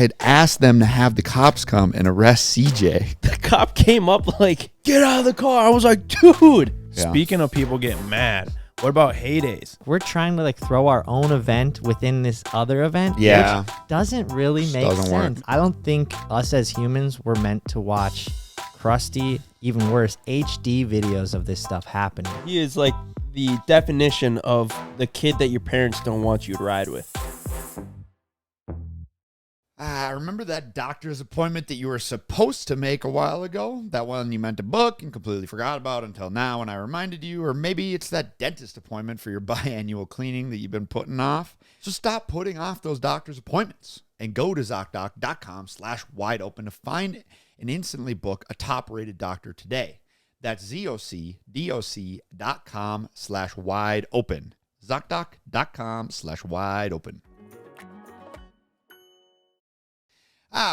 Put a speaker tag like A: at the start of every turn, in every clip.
A: had asked them to have the cops come and arrest CJ.
B: The cop came up like, get out of the car. I was like, dude.
A: Yeah.
C: Speaking of people getting mad, what about Heydays?
D: We're trying to like throw our own event within this other event.
A: Yeah.
D: Which doesn't really make
A: Doesn't
D: sense.
A: work.
D: I don't think us as humans were meant to watch crusty, even worse, HD videos of this stuff happening.
B: He is like the definition of the kid that your parents don't want you to ride with.
A: Remember that doctor's appointment that you were supposed to make a while ago? That one you meant to book and completely forgot about until now when I reminded you? Or maybe it's that dentist appointment for your biannual cleaning that you've been putting off? So stop putting off those doctor's appointments and go to ZocDoc.com/wideopen to find and instantly book a top-rated doctor today. That's ZocDoc.com/wideopen. ZocDoc.com/wideopen.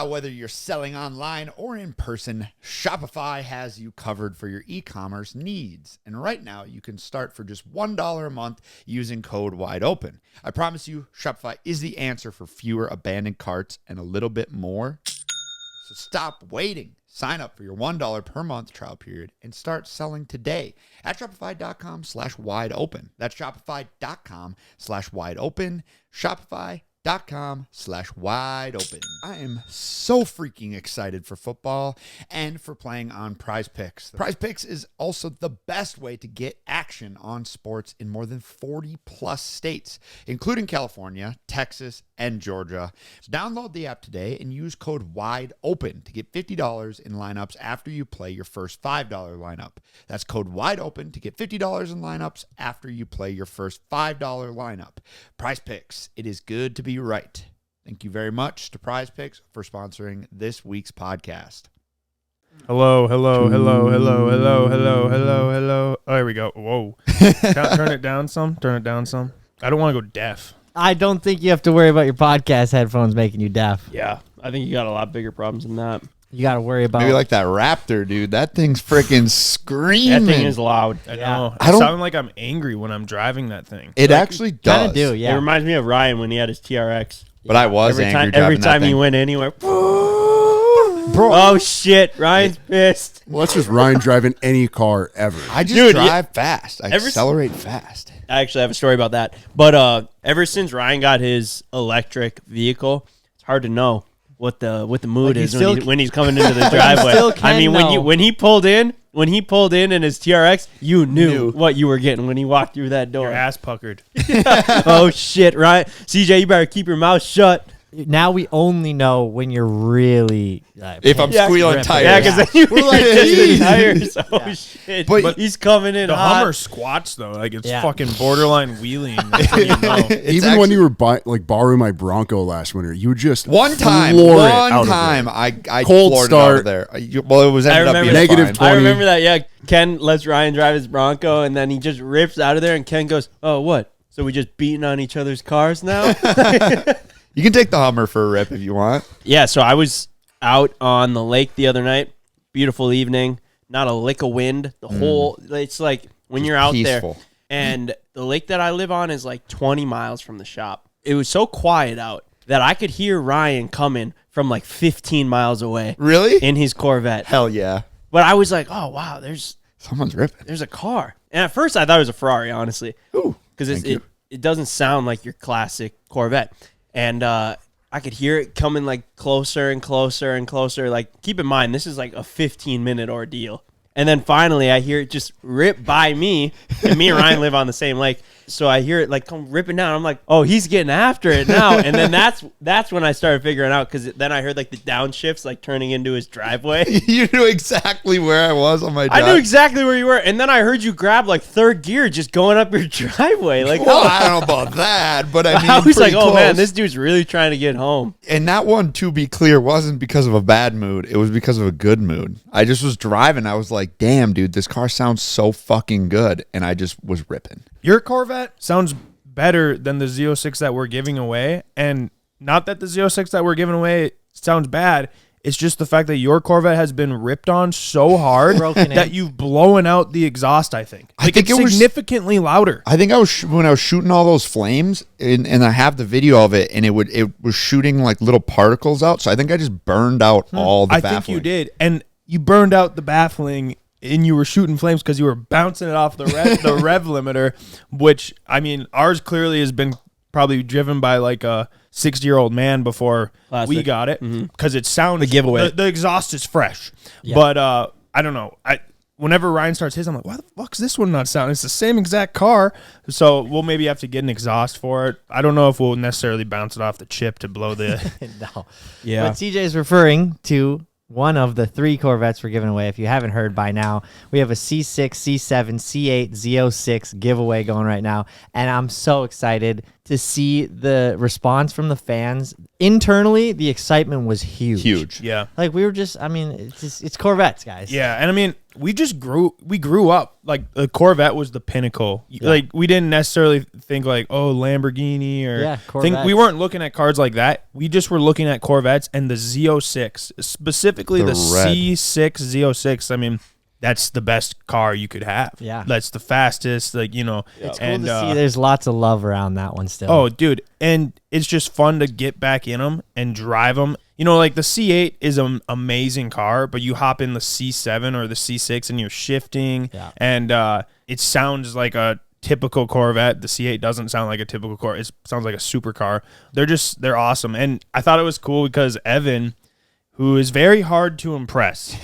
A: Whether you're selling online or in person, Shopify has you covered for your e-commerce needs. And right now, you can start for just $1 a month using code WIDEOPEN. I promise you, Shopify is the answer for fewer abandoned carts and a little bit more. So stop waiting. Sign up for your $1 per month trial period and start selling today at Shopify.com/wideopen. That's Shopify.com/wideopen. Shopify.com/wideopen. I am so freaking excited for football and for playing on PrizePicks. PrizePicks is also the best way to get action on sports in more than 40 plus states, including California, Texas, and Georgia. So download the app today and use code WIDEOPEN to get $50 in lineups after you play your first $5 lineup. That's code WIDEOPEN to get $50 in lineups after you play your first $5 lineup. PrizePicks, it is good to be right. Thank you very much to PrizePicks for sponsoring this week's podcast.
C: Hello. Oh, here we go. Whoa. Turn it down some. I don't want to go deaf.
D: I don't think you have to worry about your podcast headphones making you deaf.
B: Yeah, I think you got a lot bigger problems than that.
D: You got to worry about...
A: Maybe like that Raptor, dude. That thing's freaking screaming.
B: That thing is loud.
C: I know.
A: I
C: I
A: don't-
C: sound like I'm angry when I'm driving that thing.
A: It actually does.
D: Kind of do,
B: It
D: yeah.
B: reminds me of Ryan when he had his TRX.
A: But I was angry driving
B: every time
A: that
B: he
A: thing.
B: went anywhere. Oh, shit. Ryan's pissed.
E: Well, that's just Ryan driving any car ever.
A: I just
B: Dude,
A: drive fast. I accelerate fast.
B: I actually have a story about that. But ever since Ryan got his electric vehicle, it's hard to know what the mood
D: Like,
B: is
D: you still
B: when he's coming into the driveway.
D: still can
B: I mean,
D: know.
B: when he pulled in in his TRX, you knew what you were getting when he walked through that door.
C: Your ass puckered.
B: Oh shit, Ryan. CJ, you better keep your mouth shut.
D: Now we only know when you're really...
A: If I'm squealing tires.
B: Yeah, because then you
A: We're like,
B: just the
A: "Geez."
B: tires. Oh shit.
A: But
B: he's coming in
C: The
B: hot.
C: Hummer squats, though. Like, it's
D: Yeah.
C: fucking borderline wheeling. That's what you know.
E: Even when you were borrowing my Bronco last winter, you would just
A: One time
E: floor it out of
A: I
E: Cold
A: floored
E: start.
A: it out of there. Well, it was ended up
B: remember
A: being
E: negative
A: fine.
E: 20.
B: I remember that, yeah. Ken lets Ryan drive his Bronco, and then he just rips out of there, and Ken goes, oh, what? So we just beating on each other's cars now?
A: You can take the Hummer for a rip if you want.
B: Yeah, so I was out on the lake the other night. Beautiful evening. Not a lick of wind. The whole, it's like when you're out
A: peaceful.
B: there. And the lake that I live on is like 20 miles from the shop. It was so quiet out that I could hear Ryan coming from like 15 miles away.
A: Really?
B: In his Corvette.
A: Hell yeah.
B: But I was like, oh, wow,
A: Someone's ripping.
B: there's a car. And at first I thought it was a Ferrari, honestly.
A: Ooh.
B: Because
A: Thank you.
B: it doesn't sound like your classic Corvette. And I could hear it coming like closer and closer and closer. Like, keep in mind, this is like a 15-minute ordeal. And then finally I hear it just rip by me. And me and Ryan live on the same lake. So I hear it like come ripping down. I'm like, oh, he's getting after it now. And then that's when I started figuring out, because then I heard like the downshifts like turning into his driveway.
A: You knew exactly where I was on my drive.
B: I knew exactly where you were. And then I heard you grab like third gear just going up your driveway. Like,
A: Well, I don't know about that, but I mean,
B: I was like,
A: pretty
B: oh man,
A: close.
B: this dude's really trying to get home.
A: And that one, to be clear, wasn't because of a bad mood. It was because of a good mood. I just was driving. I was like, damn, dude, this car sounds so fucking good. And I just was ripping.
C: Your Corvette sounds better than the Z06 that we're giving away. And not that the Z06 that we're giving away sounds bad. It's just the fact that your Corvette has been ripped on so hard
D: Broken
C: that
D: in.
C: you've blown out the exhaust, I think.
A: I think
C: it's
A: it was-
C: significantly louder.
A: I think I was when I was shooting all those flames, and I have the video of it, and it was shooting like little particles out. So I think I just burned out all the
C: I
A: baffling.
C: think you did. And you burned out the baffling and you were shooting flames because you were bouncing it off the rev limiter, which, I mean, ours clearly has been probably driven by like a 60-year-old man before
B: Classic.
C: we got it because it sounds
B: The giveaway.
C: The exhaust is fresh.
D: Yeah.
C: But I don't know. Whenever Ryan starts his, I'm like, why the fuck's this one not sounding? It's the same exact car. So we'll maybe have to get an exhaust for it. I don't know if we'll necessarily bounce it off the chip to blow the.
D: No.
B: Yeah.
D: But CJ is referring to one of the 3 Corvettes we're giving away. If you haven't heard by now, we have a C6, C7, C8, Z06 giveaway going right now. And I'm so excited to see the response from the fans. Internally, the excitement was huge.
A: Huge.
C: Yeah.
D: Like we were just, I mean, it's Corvettes, guys.
C: Yeah, and I mean, we grew up like the Corvette was the pinnacle. Like we didn't necessarily think like, oh, Lamborghini or we
D: Corvettes.
C: weren't looking at cars like that. We just were looking at Corvettes and the Z06, specifically the
A: red.
C: C6 Z06. I mean, that's the best car you could have.
D: Yeah.
C: That's the fastest, like,
D: It's cool
C: and
D: to see there's lots of love around that one still.
C: oh, dude, and it's just fun to get back in them and drive them. Like the C8 is an amazing car, but you hop in the C7 or the C6 and you're shifting, and it sounds like a typical Corvette. The C8 doesn't sound like a typical Corvette. It sounds like a supercar. They're awesome, and I thought it was cool because Evan, who is very hard to impress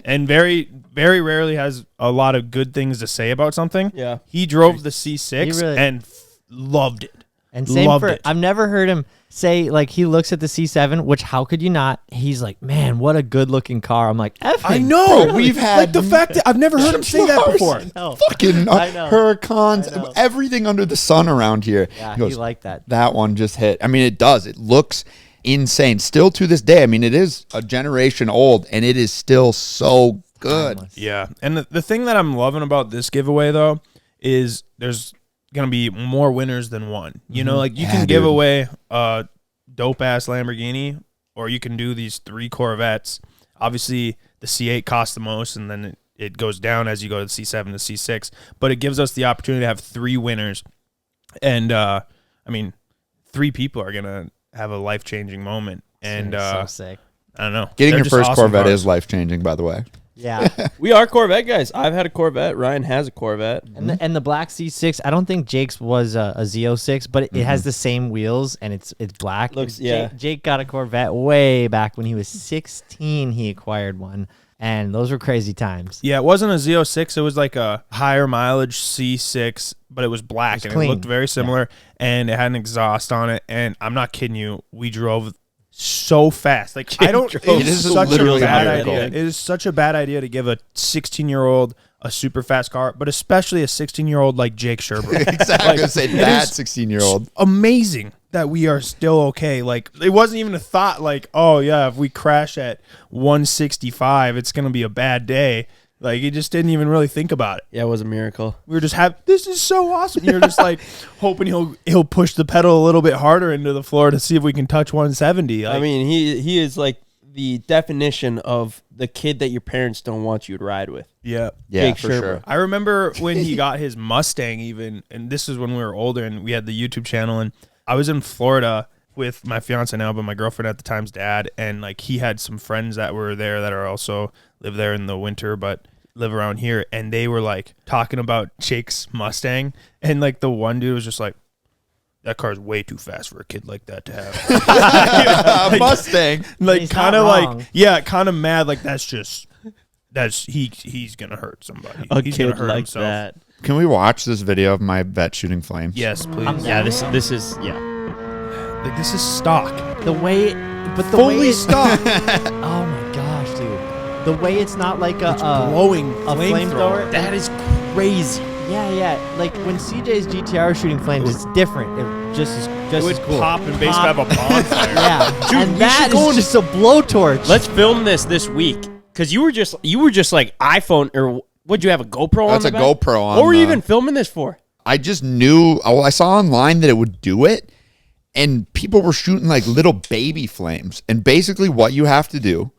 C: and very, very rarely has a lot of good things to say about something.
B: Yeah.
C: He drove the C6
D: He really-
C: and loved it.
D: And same
C: Loved
D: for
C: it.
D: I've never heard him say, like, he looks at the C7, which how could you not? He's like, man, what a good looking car. I'm like, F
C: I
D: him.
C: know.
A: Bro, we've had-
C: like the fact that I've never heard him say that before.
D: No.
A: Fucking
D: I know.
A: Huracans,
D: I know.
A: everything under the sun around here.
D: Yeah,
A: He goes,
D: he liked that.
A: That one just hit. I mean, it does. It looks insane. Still to this day. I mean, it is a generation old, and it is still so good.
D: Timeless.
C: Yeah, and the thing that I'm loving about this giveaway though is there's gonna be more winners than one. Like you can give
A: dude.
C: away a dope ass Lamborghini, or you can do these 3 Corvettes. Obviously, the C8 costs the most, and then it goes down as you go to the C7 to C6. But it gives us the opportunity to have 3 winners, and I mean, 3 people are gonna have a life changing moment. And
D: so sick.
C: I don't know,
A: Getting
C: They're
A: your
C: just
A: first
C: awesome
A: Corvette
C: cars.
A: is life changing, by the way.
D: Yeah.
B: We are Corvette guys. I've had a Corvette. Ryan has a Corvette.
D: And the black C6, I don't think Jake's was a Z06, but it has the same wheels and it's black.
B: Looks- yeah.
D: Jake got a Corvette way back when he was 16. He acquired one, and those were crazy times.
C: Yeah, it wasn't a Z06. It was like a higher mileage C6, but it was black
D: was
C: and
D: clean.
C: it looked very similar, and it had an exhaust on it. And I'm not kidding you, we drove so fast. Like I don't.
B: drove
C: It is
A: so
C: such a
A: literally
C: bad
A: miracle.
C: idea. It is such a bad idea to give a 16-year-old a super fast car, but especially a 16-year-old like Jake Sherber.
A: Exactly. I was gonna say
C: it
A: that
C: is
A: 16-year-old.
C: Amazing that we are still okay. Like it wasn't even a thought. Like, oh yeah, if we crash at 165, it's gonna be a bad day. Like it just didn't even really think about it.
B: Yeah, it was a miracle.
C: We were just this is so awesome. You're just like hoping he'll push the pedal a little bit harder into the floor to see if we can touch 170. Like,
B: I mean, he is like the definition of the kid that your parents don't want you to ride with.
C: yeah.
A: Yeah,
B: Jake
A: for
B: Sherber.
A: sure.
C: I remember when he got his Mustang even, and this is when we were older and we had the YouTube channel, and I was in Florida with my fiance now, but my girlfriend at the time's dad, and like he had some friends that were there that are also live there in the winter, but live around here, and they were like talking about Jake's Mustang, and like the one dude was just like, that car's way too fast for a kid like that to have.
A: Mustang.
C: Like
D: He's
C: kind
D: not
C: of
D: wrong.
C: like, yeah, kind of mad. Like he's gonna hurt somebody.
B: A
C: He's
B: kid
C: gonna hurt
B: like
C: himself.
B: that.
A: Can we watch this video of my vet shooting flames?
C: Yes, please.
B: Yeah, this is
C: Like this is stock.
D: The way, but the
C: Fully
D: way
C: stock.
D: Oh my gosh, dude! The way it's not like a
C: Blowing
D: a flamethrower.
B: that is crazy.
D: Yeah. Like when CJ's GTR shooting flames, it's different. It just
C: It would
D: as cool.
C: pop and basically have a bonfire.
D: Yeah,
B: Dude,
D: and
B: we
D: that
B: should go
D: is just a blowtorch.
B: Let's film this week because you were just like iPhone or would you have a GoPro on?
A: That's
B: the
A: a
B: back?
A: GoPro on
B: What were you
A: the-
B: even filming this for?
A: I just knew. Oh, I saw online that it would do it, and people were shooting like little baby flames. And basically what you have to do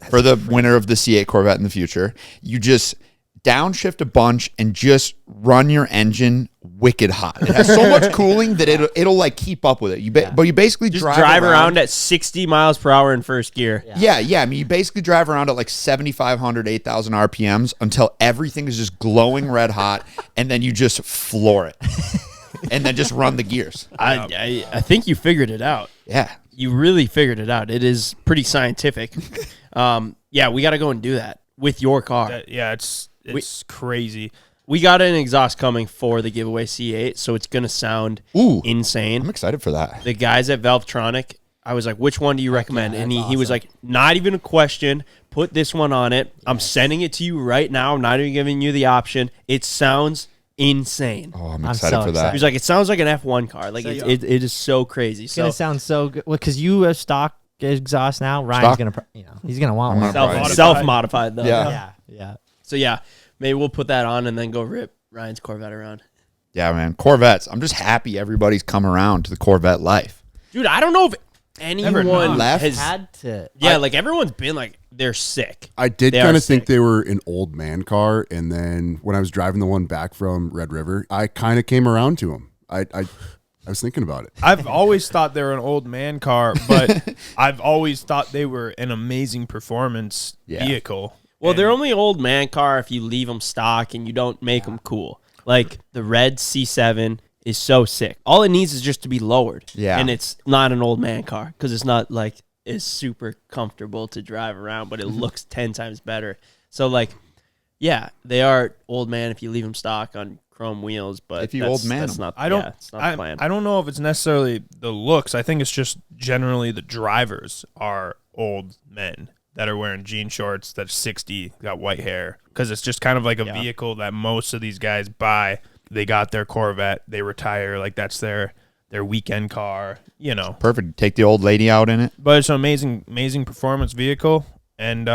A: for the winner of the C8 Corvette in the future, you just downshift a bunch and just run your engine wicked hot. It has so much cooling that it'll like keep up with it. But you basically
B: just drive around at 60 miles per hour in first gear.
A: Yeah. I mean, you basically drive around at like 7,500, 8,000 RPMs until everything is just glowing red hot, and then you just floor it. And then just run the gears.
B: I think you figured it out.
A: Yeah.
B: You really figured it out. It is pretty scientific. Yeah, we got to go and do that with your car.
C: It's crazy.
B: We got an exhaust coming for the giveaway C8, so it's going to sound insane.
A: I'm excited for that.
B: The guys at Valvetronic, I was like, which one do you recommend? And he was like, not even a question. Put this one on it. Yes. I'm sending it to you right now. I'm not even giving you the option. It sounds insane.
A: Oh, I'm excited for that.
B: He was like, it sounds like an F1 car. Like, it is so crazy.
D: It's going to sound so good. Well, because you have stock exhaust now. Ryan's going to, he's going to want one.
B: Self-modified, though.
D: Yeah.
B: So, yeah, maybe we'll put that on and then go rip Ryan's Corvette around.
A: Yeah, man. Corvettes. I'm just happy everybody's come around to the Corvette life.
B: Dude, I don't know if anyone has
D: had to.
B: Yeah, like everyone's been like, they're sick.
E: I did kind of think they were an old man car. And then when I was driving the one back from Red River, I kind of came around to them. I was thinking about it.
C: I've always thought they were an old man car, but I've always thought they were an amazing performance vehicle.
B: Well, they're only old man car if you leave them stock and you don't make them cool. Like the red C7 is so sick. All it needs is just to be lowered.
A: Yeah.
B: And it's not an old man car because it's not like it's super comfortable to drive around, but it looks 10 times better. So like, yeah, they are old man if you leave them stock on chrome wheels, but
A: if you old man,
B: that's not. It's not the plan.
C: I don't know if it's necessarily the looks. I think it's just generally the drivers are old men that are wearing jean shorts that's 60, got white hair, because it's just kind of like a vehicle that most of these guys buy. They got their Corvette, they retire, like that's their weekend car,
A: Perfect. Take the old lady out in it.
C: But it's an amazing performance vehicle, and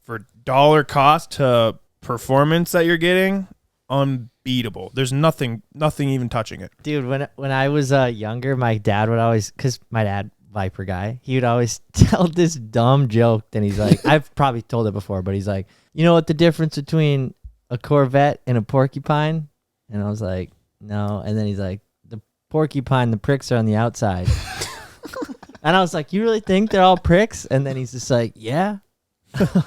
C: for dollar cost to performance that you're getting, unbeatable. There's nothing even touching it.
D: Dude, when I was younger, my dad would always, because my dad, Viper guy, he would always tell this dumb joke. Then he's like, I've probably told it before, but he's like, you know what the difference between a Corvette and a porcupine? And I was like, no. And then he's like, the porcupine, the pricks are on the outside. And I was like, you really think they're all pricks? And then he's just like, yeah.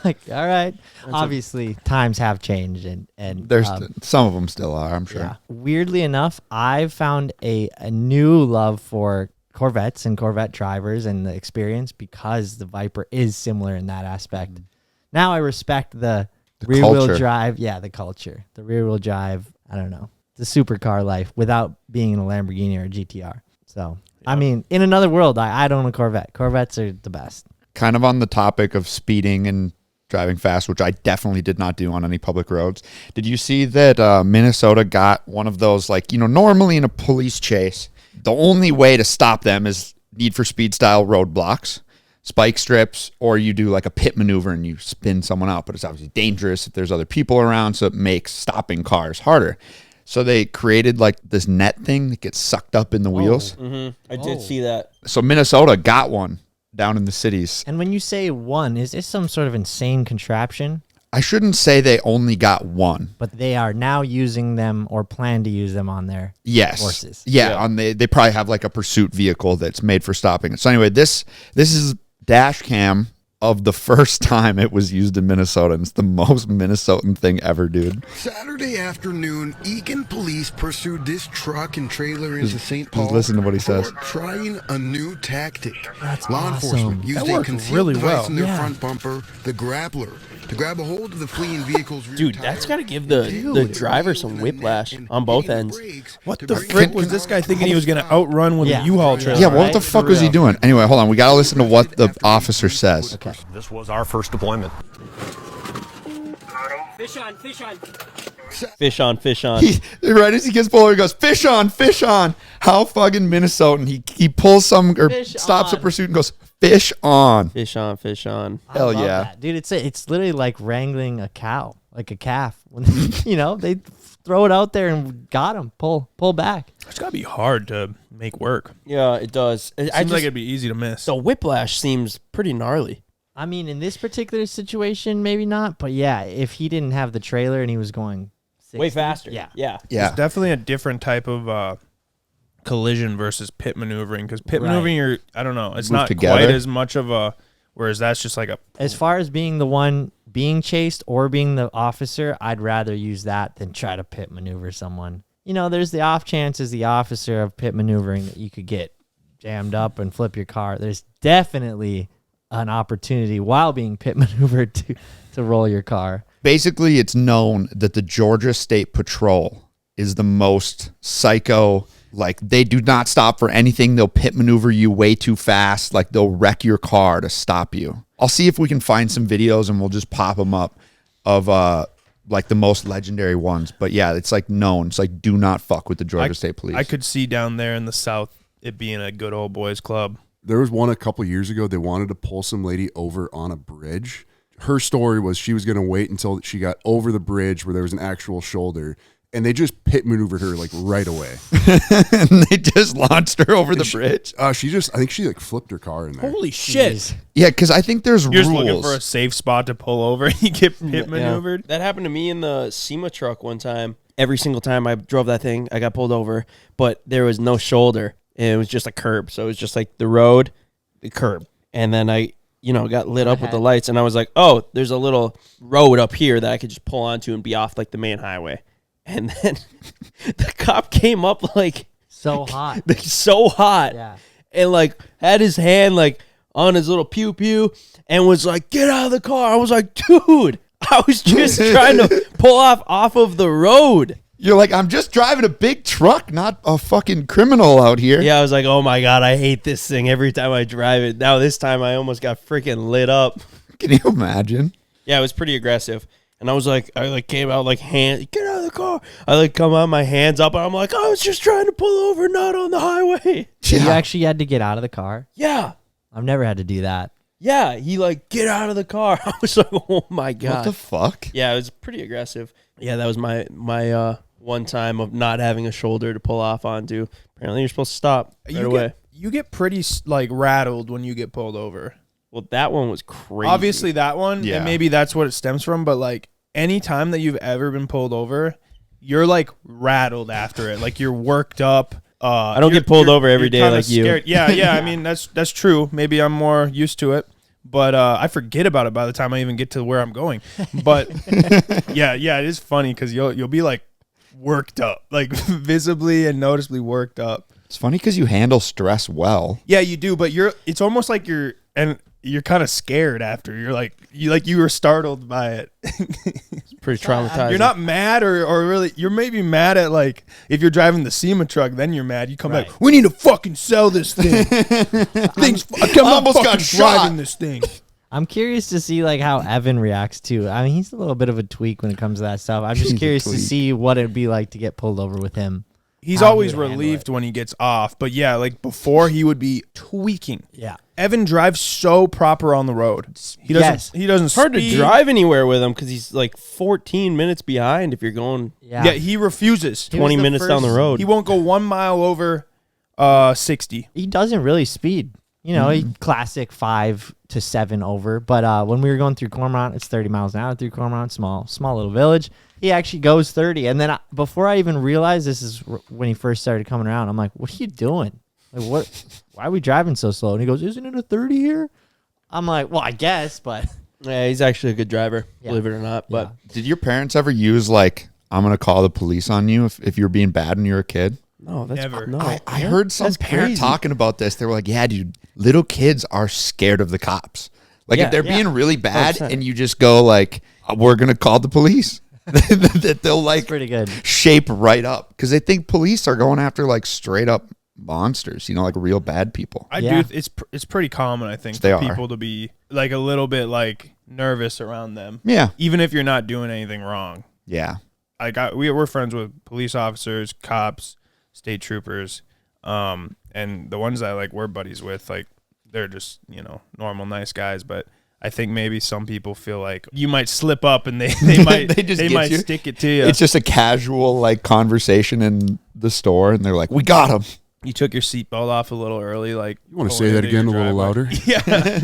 D: Like, all right. Obviously, times have changed, and
A: there's some of them still are, I'm sure.
D: Yeah. Weirdly enough, I've found a new love for Corvettes and Corvette drivers and the experience because the Viper is similar in that aspect. Now I respect the rear-wheel drive. Yeah, the culture. The rear-wheel drive, I don't know. The supercar life without being in a Lamborghini or a GTR. So, I mean, in another world, I'd own a Corvette. Corvettes are the best. Kind
A: of on the topic of speeding and driving fast, which I definitely did not do on any public roads. Did you see that Minnesota got one of those, like, normally in a police chase, the only way to stop them is Need for Speed style roadblocks, spike strips, or you do like a pit maneuver and you spin someone out. But it's obviously dangerous if there's other people around, so it makes stopping cars harder. So they created like this net thing that gets sucked up in the wheels.
B: Mm-hmm. I did see that.
A: So Minnesota got one down in the cities.
D: And when you say one, is this some sort of insane contraption?
A: I shouldn't say they only got one.
D: But they are now using them or plan to use them on their horses.
A: Yeah. They probably have like a pursuit vehicle that's made for stopping it. So anyway, this is dash cam of the first time it was used in Minnesota. And it's the most Minnesotan thing ever, dude.
F: Saturday afternoon, Eagan police pursued this truck and trailer into St. Paul.
A: Just listen to what he says.
F: Trying a new tactic.
D: That's
F: Law enforcement used a concealed device in their front bumper, the Grappler, to grab a hold of the fleeing vehicle's rear
B: Dude,
F: tire.
B: that's got to give the driver some whiplash on both ends.
C: What the frick was this guy thinking he was going to outrun with a U-Haul trailer?
A: Yeah, what the fuck was he doing? Anyway, hold on. We got to listen to what the officer says.
D: Okay.
G: This was our first deployment.
B: Fish on. Fish on.
A: Right as he gets pulled over, he goes, fish on. How fucking Minnesotan. He pulls stops a pursuit and goes, fish on.
B: Fish on.
A: Hell yeah.
D: That. Dude, it's literally like wrangling a cow, like a calf. When they throw it out there and got him. Pull back.
C: It's got to be hard to make work.
B: Yeah, it does.
C: Seems like it'd be easy to miss.
B: The whiplash seems pretty gnarly.
D: I mean, in this particular situation, maybe not. But yeah, if he didn't have the trailer and he was going 60,
B: way faster.
D: Yeah.
C: It's definitely a different type of collision versus pit maneuvering, because pit maneuvering, I don't know, it's
A: Move
C: not
A: together.
C: quite as much of a, whereas that's just like a.
D: As far as being the one being chased or being the officer, I'd rather use that than try to pit maneuver someone. You know, there's the off chance as the officer of pit maneuvering that you could get jammed up and flip your car. There's definitely an opportunity while being pit maneuvered to roll your car.
A: Basically, it's known that the Georgia State Patrol is the most psycho. Like, they do not stop for anything. They'll pit maneuver you way too fast. Like, they'll wreck your car to stop you. I'll see if we can find some videos and we'll just pop them up of like the most legendary ones. But yeah, it's like known. It's like, do not fuck with the Georgia State Police.
C: I could see down there in the South it being a good old boys club.
E: There was one a couple years ago. They wanted to pull some lady over on a bridge. Her story was she was going to wait until she got over the bridge where there was an actual shoulder, and they just pit maneuvered her like right away.
A: And they just launched her over the bridge.
E: I think she like flipped her car in there.
C: Holy shit.
D: Jeez.
A: Yeah, because I think there's
C: You're
A: rules.
C: just looking for a safe spot to pull over and you get pit maneuvered.
B: That happened to me in the SEMA truck one time. Every single time I drove that thing, I got pulled over, but there was no shoulder. And it was just a curb. So it was just like the road, the curb. And then I, got lit up with the lights. And I was like, oh, there's a little road up here that I could just pull onto and be off like the main highway. And then the cop came up like
D: So hot.
B: so hot.
D: Yeah.
B: And like had his hand like on his little pew pew and was like, get out of the car. I was like, dude, I was just trying to pull off of the road.
A: You're like, I'm just driving a big truck, not a fucking criminal out here.
B: Yeah, I was like, oh my God, I hate this thing every time I drive it. Now this time I almost got freaking lit up.
A: Can you imagine?
B: Yeah, it was pretty aggressive. And I was like, came out like, get out of the car. I like come out, my hands up, and I'm like, I was just trying to pull over, not on the highway.
D: So you actually had to get out of the car?
B: Yeah.
D: I've never had to do that.
B: Yeah, he like, get out of the car. I was like, oh my God.
A: What the fuck?
B: Yeah, it was pretty aggressive. Yeah, that was my one time of not having a shoulder to pull off onto. Apparently, you're supposed to stop right away.
C: You get pretty like rattled when you get pulled over.
B: Well, that one was crazy.
C: Obviously, that one,
A: Yeah.
C: and maybe that's what it stems from. But like any time that you've ever been pulled over, you're like rattled after it. Like you're worked up.
B: I don't get pulled over every day
C: kinda
B: like you.
C: scared. Yeah. I mean, that's true. Maybe I'm more used to it. But I forget about it by the time I even get to where I'm going. But yeah, it is funny because you'll be like worked up, like visibly and noticeably worked up.
A: It's funny because you handle stress well.
C: Yeah, you do, but it's almost like you're kind of scared after. You were startled by it.
B: It's pretty traumatizing.
C: You're not mad or really, you're maybe mad at like, if you're driving the SEMA truck, then you're mad. You come back, we need to fucking sell this thing. I almost got driving this thing.
D: I'm curious to see like how Evan reacts to. I mean, he's a little bit of a tweak when it comes to that stuff. I'm just curious to see what it'd be like to get pulled over with him.
C: He's
D: How he
C: always
D: would handle
C: relieved when he gets off, but yeah, like before he would be tweaking.
D: Yeah.
C: Evan drives so proper on the road. He doesn't.
D: Yes.
C: He doesn't.
B: It's hard to
C: speed.
B: drive anywhere with him because he's like 14 minutes behind if you're going
C: Yeah, he refuses.
D: He was
B: 20
D: the
B: minutes down the
D: first-
B: road.
C: He won't go 1 mile over 60.
D: He doesn't really speed. You know, he classic 5 to 7 over. But when we were going through Cormorant, it's 30 miles an hour through Cormorant, small little village. He actually goes 30. And then before I even realized this is when he first started coming around, I'm like, what are you doing? Like, what? Why are we driving so slow? And he goes, isn't it a 30 here? I'm like, well, I guess, but.
B: Yeah, he's actually a good driver, believe it or not. But
A: Did your parents ever use like, I'm going to call the police on you if you're being bad when you're a kid?
B: no, that's
C: Never.
B: no.
A: I heard some
B: That's
A: parent
B: crazy.
A: talking about this. They were like, yeah, dude, little kids are scared of the cops. Like
B: Yeah,
A: if they're
B: yeah.
A: being really bad
B: 100%.
A: and you just go like, we're going to call the police. That they'll like
D: Pretty good.
A: shape right up because they think police are going after like straight up monsters, you know, like real bad people.
D: Yeah.
C: It's pretty common, I think,
A: They
C: for
A: are.
C: people to be like a little bit like nervous around them,
A: Yeah.
C: even if you're not doing anything wrong.
A: Yeah.
C: Like we're friends with police officers, cops, state troopers, and the ones that like we're buddies with, like they're just normal nice guys. But I think maybe some people feel like you might slip up and they might they might stick it to you.
A: It's just a casual like conversation in the store, and they're like, "We got him."
C: You took your seatbelt off a little early. Like,
E: You want to say that again a little louder?
C: Yeah.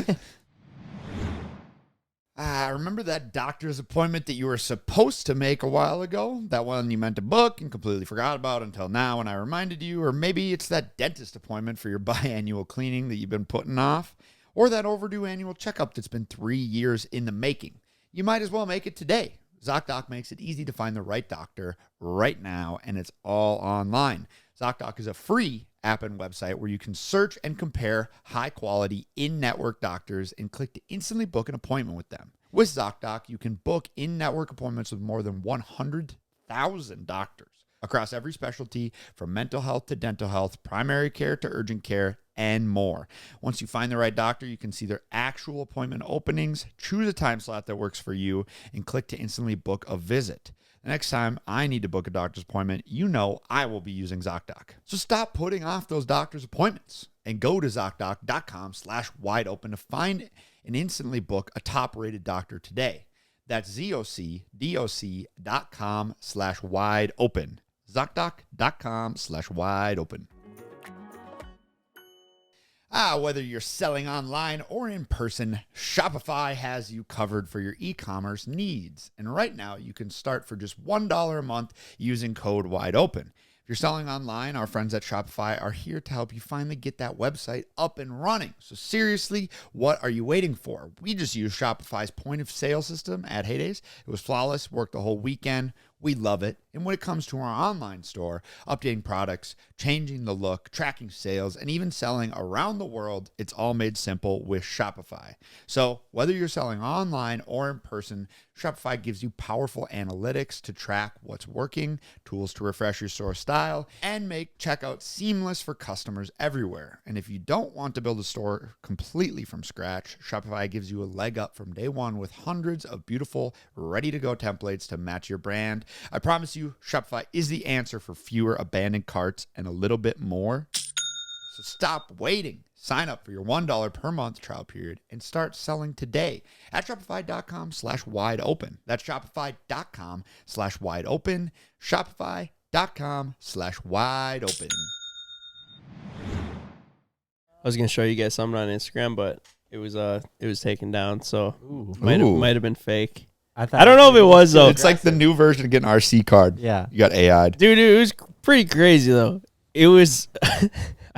A: Remember that doctor's appointment that you were supposed to make a while ago? That one you meant to book and completely forgot about until now when I reminded you? Or maybe it's that dentist appointment for your biannual cleaning that you've been putting off? Or that overdue annual checkup that's been 3 years in the making? You might as well make it today. ZocDoc makes it easy to find the right doctor right now, and it's all online. ZocDoc is a free app and website where you can search and compare high-quality in-network doctors and click to instantly book an appointment with them. With ZocDoc, you can book in-network appointments with more than 100,000 doctors across every specialty, from mental health to dental health, primary care to urgent care, and more. Once you find the right doctor, you can see their actual appointment openings, choose a time slot that works for you, and click to instantly book a visit. The next time I need to book a doctor's appointment, you know I will be using ZocDoc. So stop putting off those doctor's appointments and go to ZocDoc.com/wideopen to find and instantly book a top-rated doctor today. That's ZocDoc.com/wideopen. ZocDoc.com/wideopen. Whether you're selling online or in person, Shopify has you covered for your e-commerce needs. And right now, you can start for just $1 a month using code WIDEOPEN. If you're selling online, our friends at Shopify are here to help you finally get that website up and running. So seriously, what are you waiting for? We just used Shopify's point of sale system at Heydays. It was flawless, worked the whole weekend. We love it. And when it comes to our online store, updating products, changing the look, tracking sales, and even selling around the world, it's all made simple with Shopify. So whether you're selling online or in person, Shopify gives you powerful analytics to track what's working, tools to refresh your store style, and make checkout seamless for customers everywhere. And if you don't want to build a store completely from scratch, Shopify gives you a leg up from day one with hundreds of beautiful, ready-to-go templates to match your brand. I promise you, Shopify is the answer for fewer abandoned carts and a little bit more. So stop waiting. Sign up for your $1 per month trial period and start selling today at Shopify.com/wideopen. That's Shopify.com/wideopen. Shopify.com/wideopen.
B: I was gonna show you guys something on Instagram, but it was taken down, so might have been fake. I don't know if it was though.
A: It's like the new version of getting an RC card.
D: Yeah.
A: You got AI'd.
B: Dude, it was pretty crazy though. It was I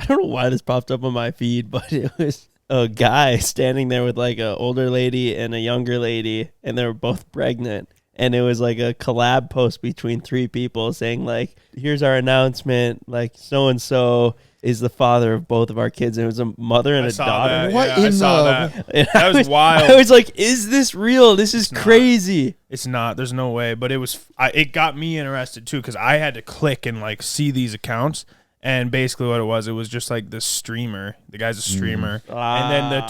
B: don't know why this popped up on my feed, but it was a guy standing there with like an older lady and a younger lady, and they were both pregnant. And it was like a collab post between three people saying like, here's our announcement, like so-and-so is the father of both of our kids. And it was a mother and a daughter.
C: That.
A: What
C: yeah,
A: in
C: that? That was wild.
B: I was like, is this real? This is crazy.
C: It's not. There's no way. But it got me interested too, because I had to click and like see these accounts. And basically what it was just like the streamer. The guy's a streamer. And then the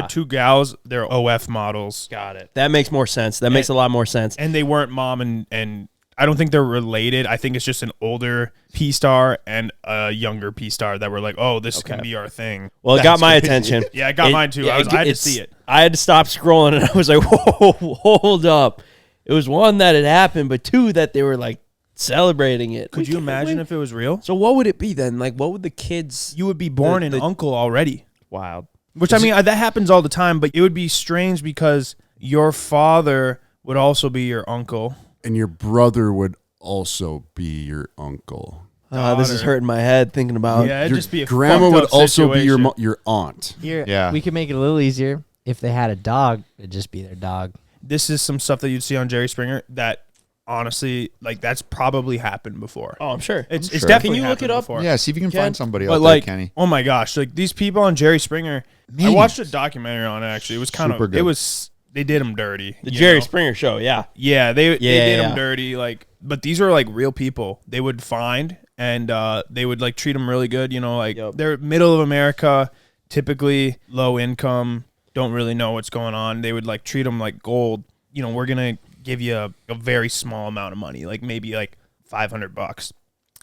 C: two gals, they're OF models.
B: Got it. That makes more sense. That makes a lot more sense.
C: And they weren't mom and I don't think they're related. I think it's just an older P-star and a younger P-star that were like, oh, this can be our thing.
B: Well, it got my attention.
C: Yeah, it got mine too. I had to see it.
B: I had to stop scrolling, and I was like, whoa, hold up. It was one, that it happened, but two, that they were like celebrating it.
C: Could you imagine if it was real?
B: So what would it be then? Like, what would the kids...
C: You would be born an uncle already.
B: Wild.
C: Which, I mean, that happens all the time, but it would be strange because your father would also be your uncle.
E: And your brother would also be your uncle.
B: This is hurting my head thinking about.
C: Yeah, it'd just be a
E: grandma would also
C: situation.
E: be your aunt.
D: Here, we could make it a little easier. If they had a dog, it'd just be their dog.
C: This is some stuff that you'd see on Jerry Springer that honestly, like, that's probably happened before.
B: Oh, I'm sure.
C: It's
A: sure.
C: definitely
B: Can you look it up?
C: before.
A: Yeah, see if you can find somebody
C: But
A: out
C: like,
A: there, Kenny.
C: oh my gosh, like these people on Jerry Springer. I watched a documentary on it actually. It was kind of
A: Super good.
C: They did them dirty.
B: The Jerry Springer Show, yeah.
C: Yeah, they did them dirty. Like, but these are like real people. They would find and they would like treat them really good. You know, like they're middle of America, typically low income, don't really know what's going on. They would like treat them like gold. You know, we're gonna give you a very small amount of money, like maybe like $500.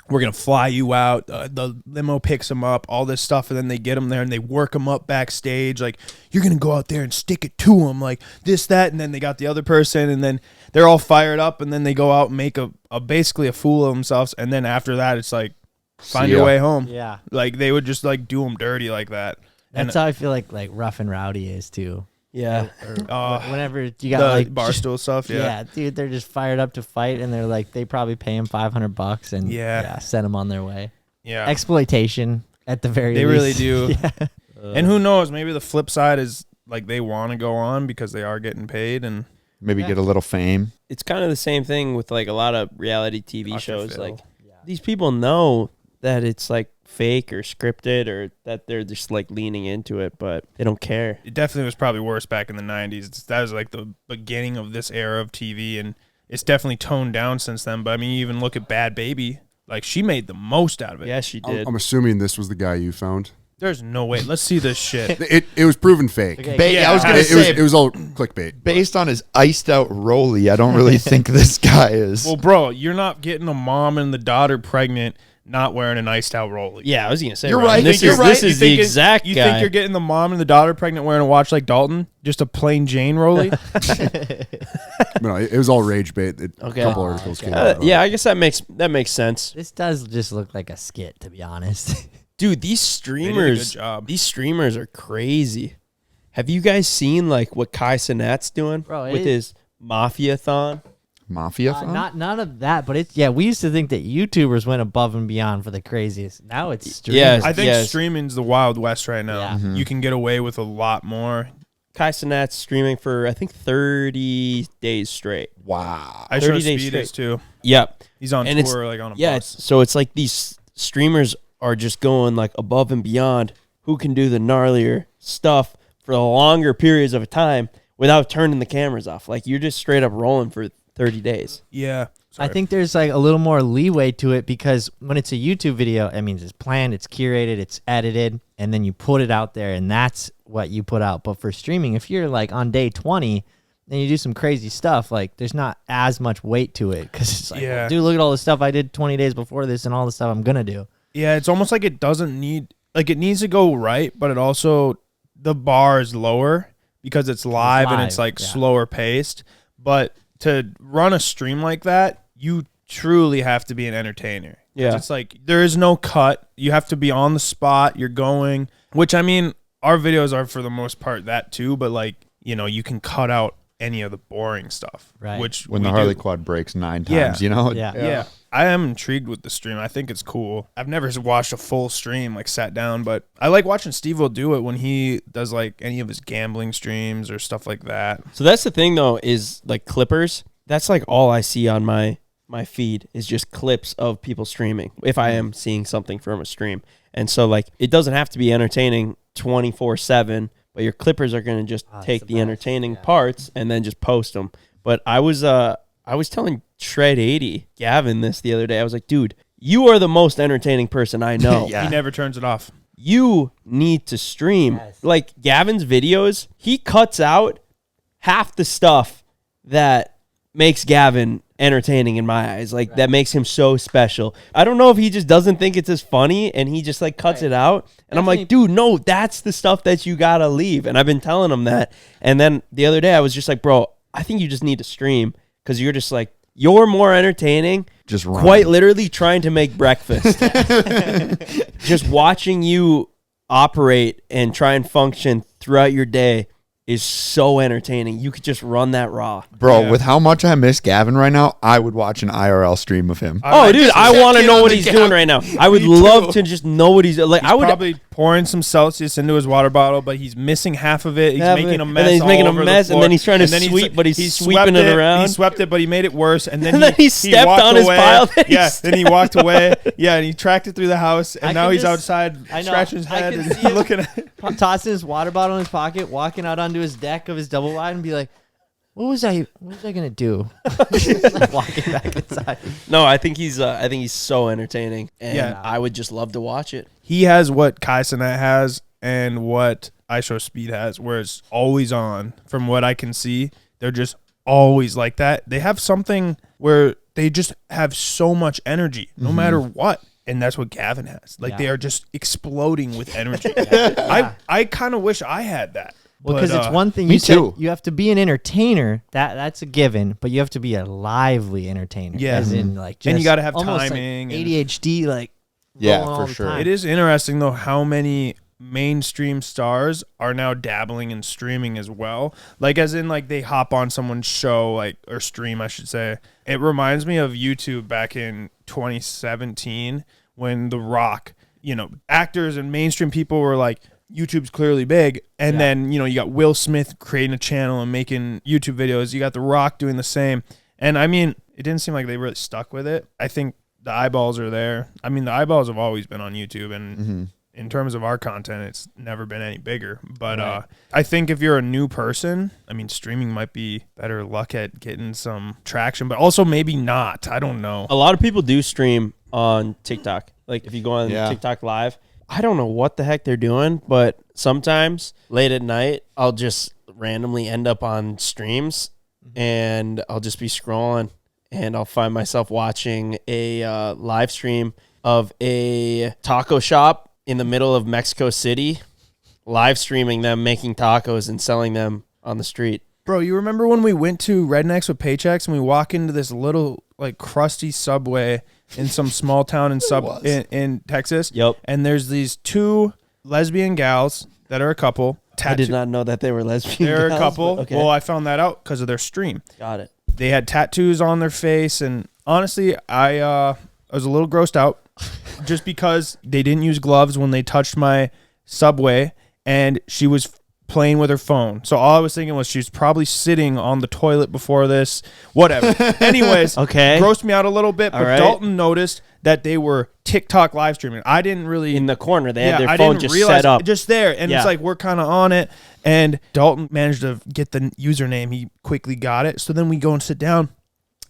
C: we're going to fly you out. The limo picks them up, all this stuff. And then they get them there and they work them up backstage. Like, you're going to go out there and stick it to them like this, that. And then they got the other person and then they're all fired up. And then they go out and make basically a fool of themselves. And then after that, it's like, find your way home.
D: Yeah.
C: Like, they would just like do them dirty like that.
D: That's how I feel like Rough and Rowdy is too.
B: Yeah.
D: Whenever you got
C: the
D: like
C: barstool stuff.
D: yeah, dude, they're just fired up to fight, and they're like, they probably pay him $500 and send them on their way.
C: Yeah,
D: exploitation at the very least.
C: They really do.
D: Yeah.
C: And who knows? Maybe the flip side is like they want to go on because they are getting paid and
A: maybe get a little fame.
B: It's kind of the same thing with like a lot of reality TV shows. Like these people know that it's like fake or scripted or that they're just like leaning into it, but they don't care.
C: It definitely was probably worse back in the 90s. That was like the beginning of this era of TV, and it's definitely toned down since then. But I mean, you even look at Bad Baby. Like, she made the most out of it.
B: Yeah, she did.
E: I'm assuming this was the guy you found.
C: There's no way. Let's see this shit.
E: It was proven fake.
A: Okay. I was going to say,
E: it was all clickbait.
A: Based on his iced out Rolly, I don't really think this guy is.
C: Well, bro, you're not getting a mom and the daughter pregnant not wearing an iced out Rolly.
B: Yeah, I was gonna say.
A: You're right.
B: This
A: You're right.
B: is the exact
C: You
B: guy.
C: think you're getting the mom and the daughter pregnant wearing a watch like Dalton? Just a plain Jane Rolly?
E: No, it was all rage bait. A couple articles came out.
B: Yeah, I guess that makes sense.
D: This does just look like a skit, to be honest.
B: Dude, these streamers are crazy. Have you guys seen like what Kai Cenat's doing with his Mafia-thon?
A: Mafia-thon?
D: None of that, but it's we used to think that YouTubers went above and beyond for the craziest. Now it's streamers.
B: Yeah,
C: I think streaming's the Wild West right now.
D: Yeah.
C: You can get away with a lot more.
B: Kai Cenat's streaming for, I think, 30 days straight.
A: Wow.
C: I
B: 30
C: show
B: days
C: Speed is
B: straight.
C: too.
B: Yep.
C: He's on
B: And
C: tour, like on a
B: yeah,
C: bus.
B: so it's like these streamers are just going like above and beyond who can do the gnarlier stuff for longer periods of time without turning the cameras off. Like, you're just straight up rolling for 30 days.
C: Yeah.
D: I think there's like a little more leeway to it because when it's a YouTube video, it means it's planned, it's curated, it's edited, and then you put it out there, and that's what you put out. But for streaming, if you're like on day 20, then you do some crazy stuff, like there's not as much weight to it because it's like, well, dude, look at all the stuff I did 20 days before this and all the stuff I'm going to do.
C: Yeah, it's almost like it doesn't need, like it needs to go right, but it also, the bar is lower because it's live and it's like slower paced. But to run a stream like that, you truly have to be an entertainer.
B: Yeah.
C: It's like there is no cut. You have to be on the spot. You're going, which I mean, our videos are for the most part that too, but like, you know, you can cut out any of the boring stuff.
D: Right.
C: Which
A: when the Harley quad breaks 9 times, you know?
C: Yeah. I am intrigued with the stream. I think it's cool. I've never watched a full stream, like sat down, but I like watching Steve-O do it when he does like any of his gambling streams or stuff like that.
B: So that's the thing though, is like clippers. That's like all I see on my feed is just clips of people streaming if I am seeing something from a stream. And so like it doesn't have to be entertaining 24/7, but your clippers are going to just take the entertaining parts and then just post them. But I was telling Shred 80 Gavin this the other day. I was like, dude, you are the most entertaining person I know.
C: He never turns it off.
B: You need to stream. Like Gavin's videos, he cuts out half the stuff that makes Gavin entertaining in my eyes. Like that makes him so special. I don't know if he just doesn't think it's as funny and he just like cuts it out. And I'm like, dude, no, that's the stuff that you gotta leave. And I've been telling him that. And then the other day I was just like, bro, I think you just need to stream because you're just like, you're more entertaining.
A: Just run.
B: Quite literally trying to make breakfast. Just watching you operate and try and function throughout your day is so entertaining. You could just run that raw.
A: Bro, with how much I miss Gavin right now, I would watch an IRL stream of him.
B: Oh, dude, I want to know what he's doing right now. I would love to just know what he's like.
C: He's probably pouring some Celsius into his water bottle, but he's missing half of it. He's making a mess.
B: And then he's making a mess,
C: the
B: and then he's trying to
C: and then
B: sweep, but he's
C: swept
B: sweeping it around.
C: He swept it, but he made it worse. And then,
B: he stepped
C: walked
B: on his
C: away.
B: pile.
C: Then he walked away. Yeah, and he tracked it through the house, and now he's outside scratching his head and looking at it.
D: Tossing his water bottle in his pocket, walking out onto his deck of his double wide, and be like, What was I gonna do? Like walking back inside.
B: No, I think he's so entertaining, and I would just love to watch it.
C: He has what Kai Cenat has and what I Show Speed has, where it's always on. From what I can see, they're just always like that. They have something where they just have so much energy no matter what. And that's what Gavin has. Like they are just exploding with energy. I kind of wish I had that.
D: Well, because it's one thing you said you have to be an entertainer. That's a given, but you have to be a lively entertainer.
C: Yeah,
D: as in like, just
C: and you got to have
D: timing,
C: like
D: ADHD, like
A: for sure.
D: Time.
C: It is interesting though how many mainstream stars are now dabbling in streaming as well. Like as in like they hop on someone's show, like, or stream, I should say. It reminds me of YouTube back in 2017 when The Rock, actors and mainstream people were like, YouTube's clearly big. And then, you got Will Smith creating a channel and making YouTube videos. You got The Rock doing the same. And I mean, it didn't seem like they really stuck with it. I think the eyeballs are there. I mean, the eyeballs have always been on YouTube. And in terms of our content, it's never been any bigger. But I think if you're a new person, I mean, streaming might be better luck at getting some traction, but also maybe not. I don't know.
B: A lot of people do stream on TikTok. Like if you go on TikTok Live, I don't know what the heck they're doing, but sometimes late at night, I'll just randomly end up on streams and I'll just be scrolling and I'll find myself watching a live stream of a taco shop in the middle of Mexico City, live streaming them making tacos and selling them on the street.
C: Bro, you remember when we went to Rednecks with Paychecks and we walk into this little like crusty Subway in some small town in Texas?
B: Yep.
C: And there's these two lesbian gals that are a couple.
B: I did not know that they were lesbian.
C: They're
B: gals,
C: a couple.
B: Okay.
C: Well, I found that out because of their stream.
B: Got it.
C: They had tattoos on their face, and honestly, I was a little grossed out just because they didn't use gloves when they touched my Subway, and she was playing with her phone. So all I was thinking was she's probably sitting on the toilet before this, whatever. Anyways,
B: okay,
C: grossed me out a little bit, but
B: right.
C: Dalton noticed that they were TikTok live streaming. I didn't really...
B: In the corner, they had their phone just set up.
C: Just there, and it's like we're kind of on it, and Dalton managed to get the username. He quickly got it. So then we go and sit down.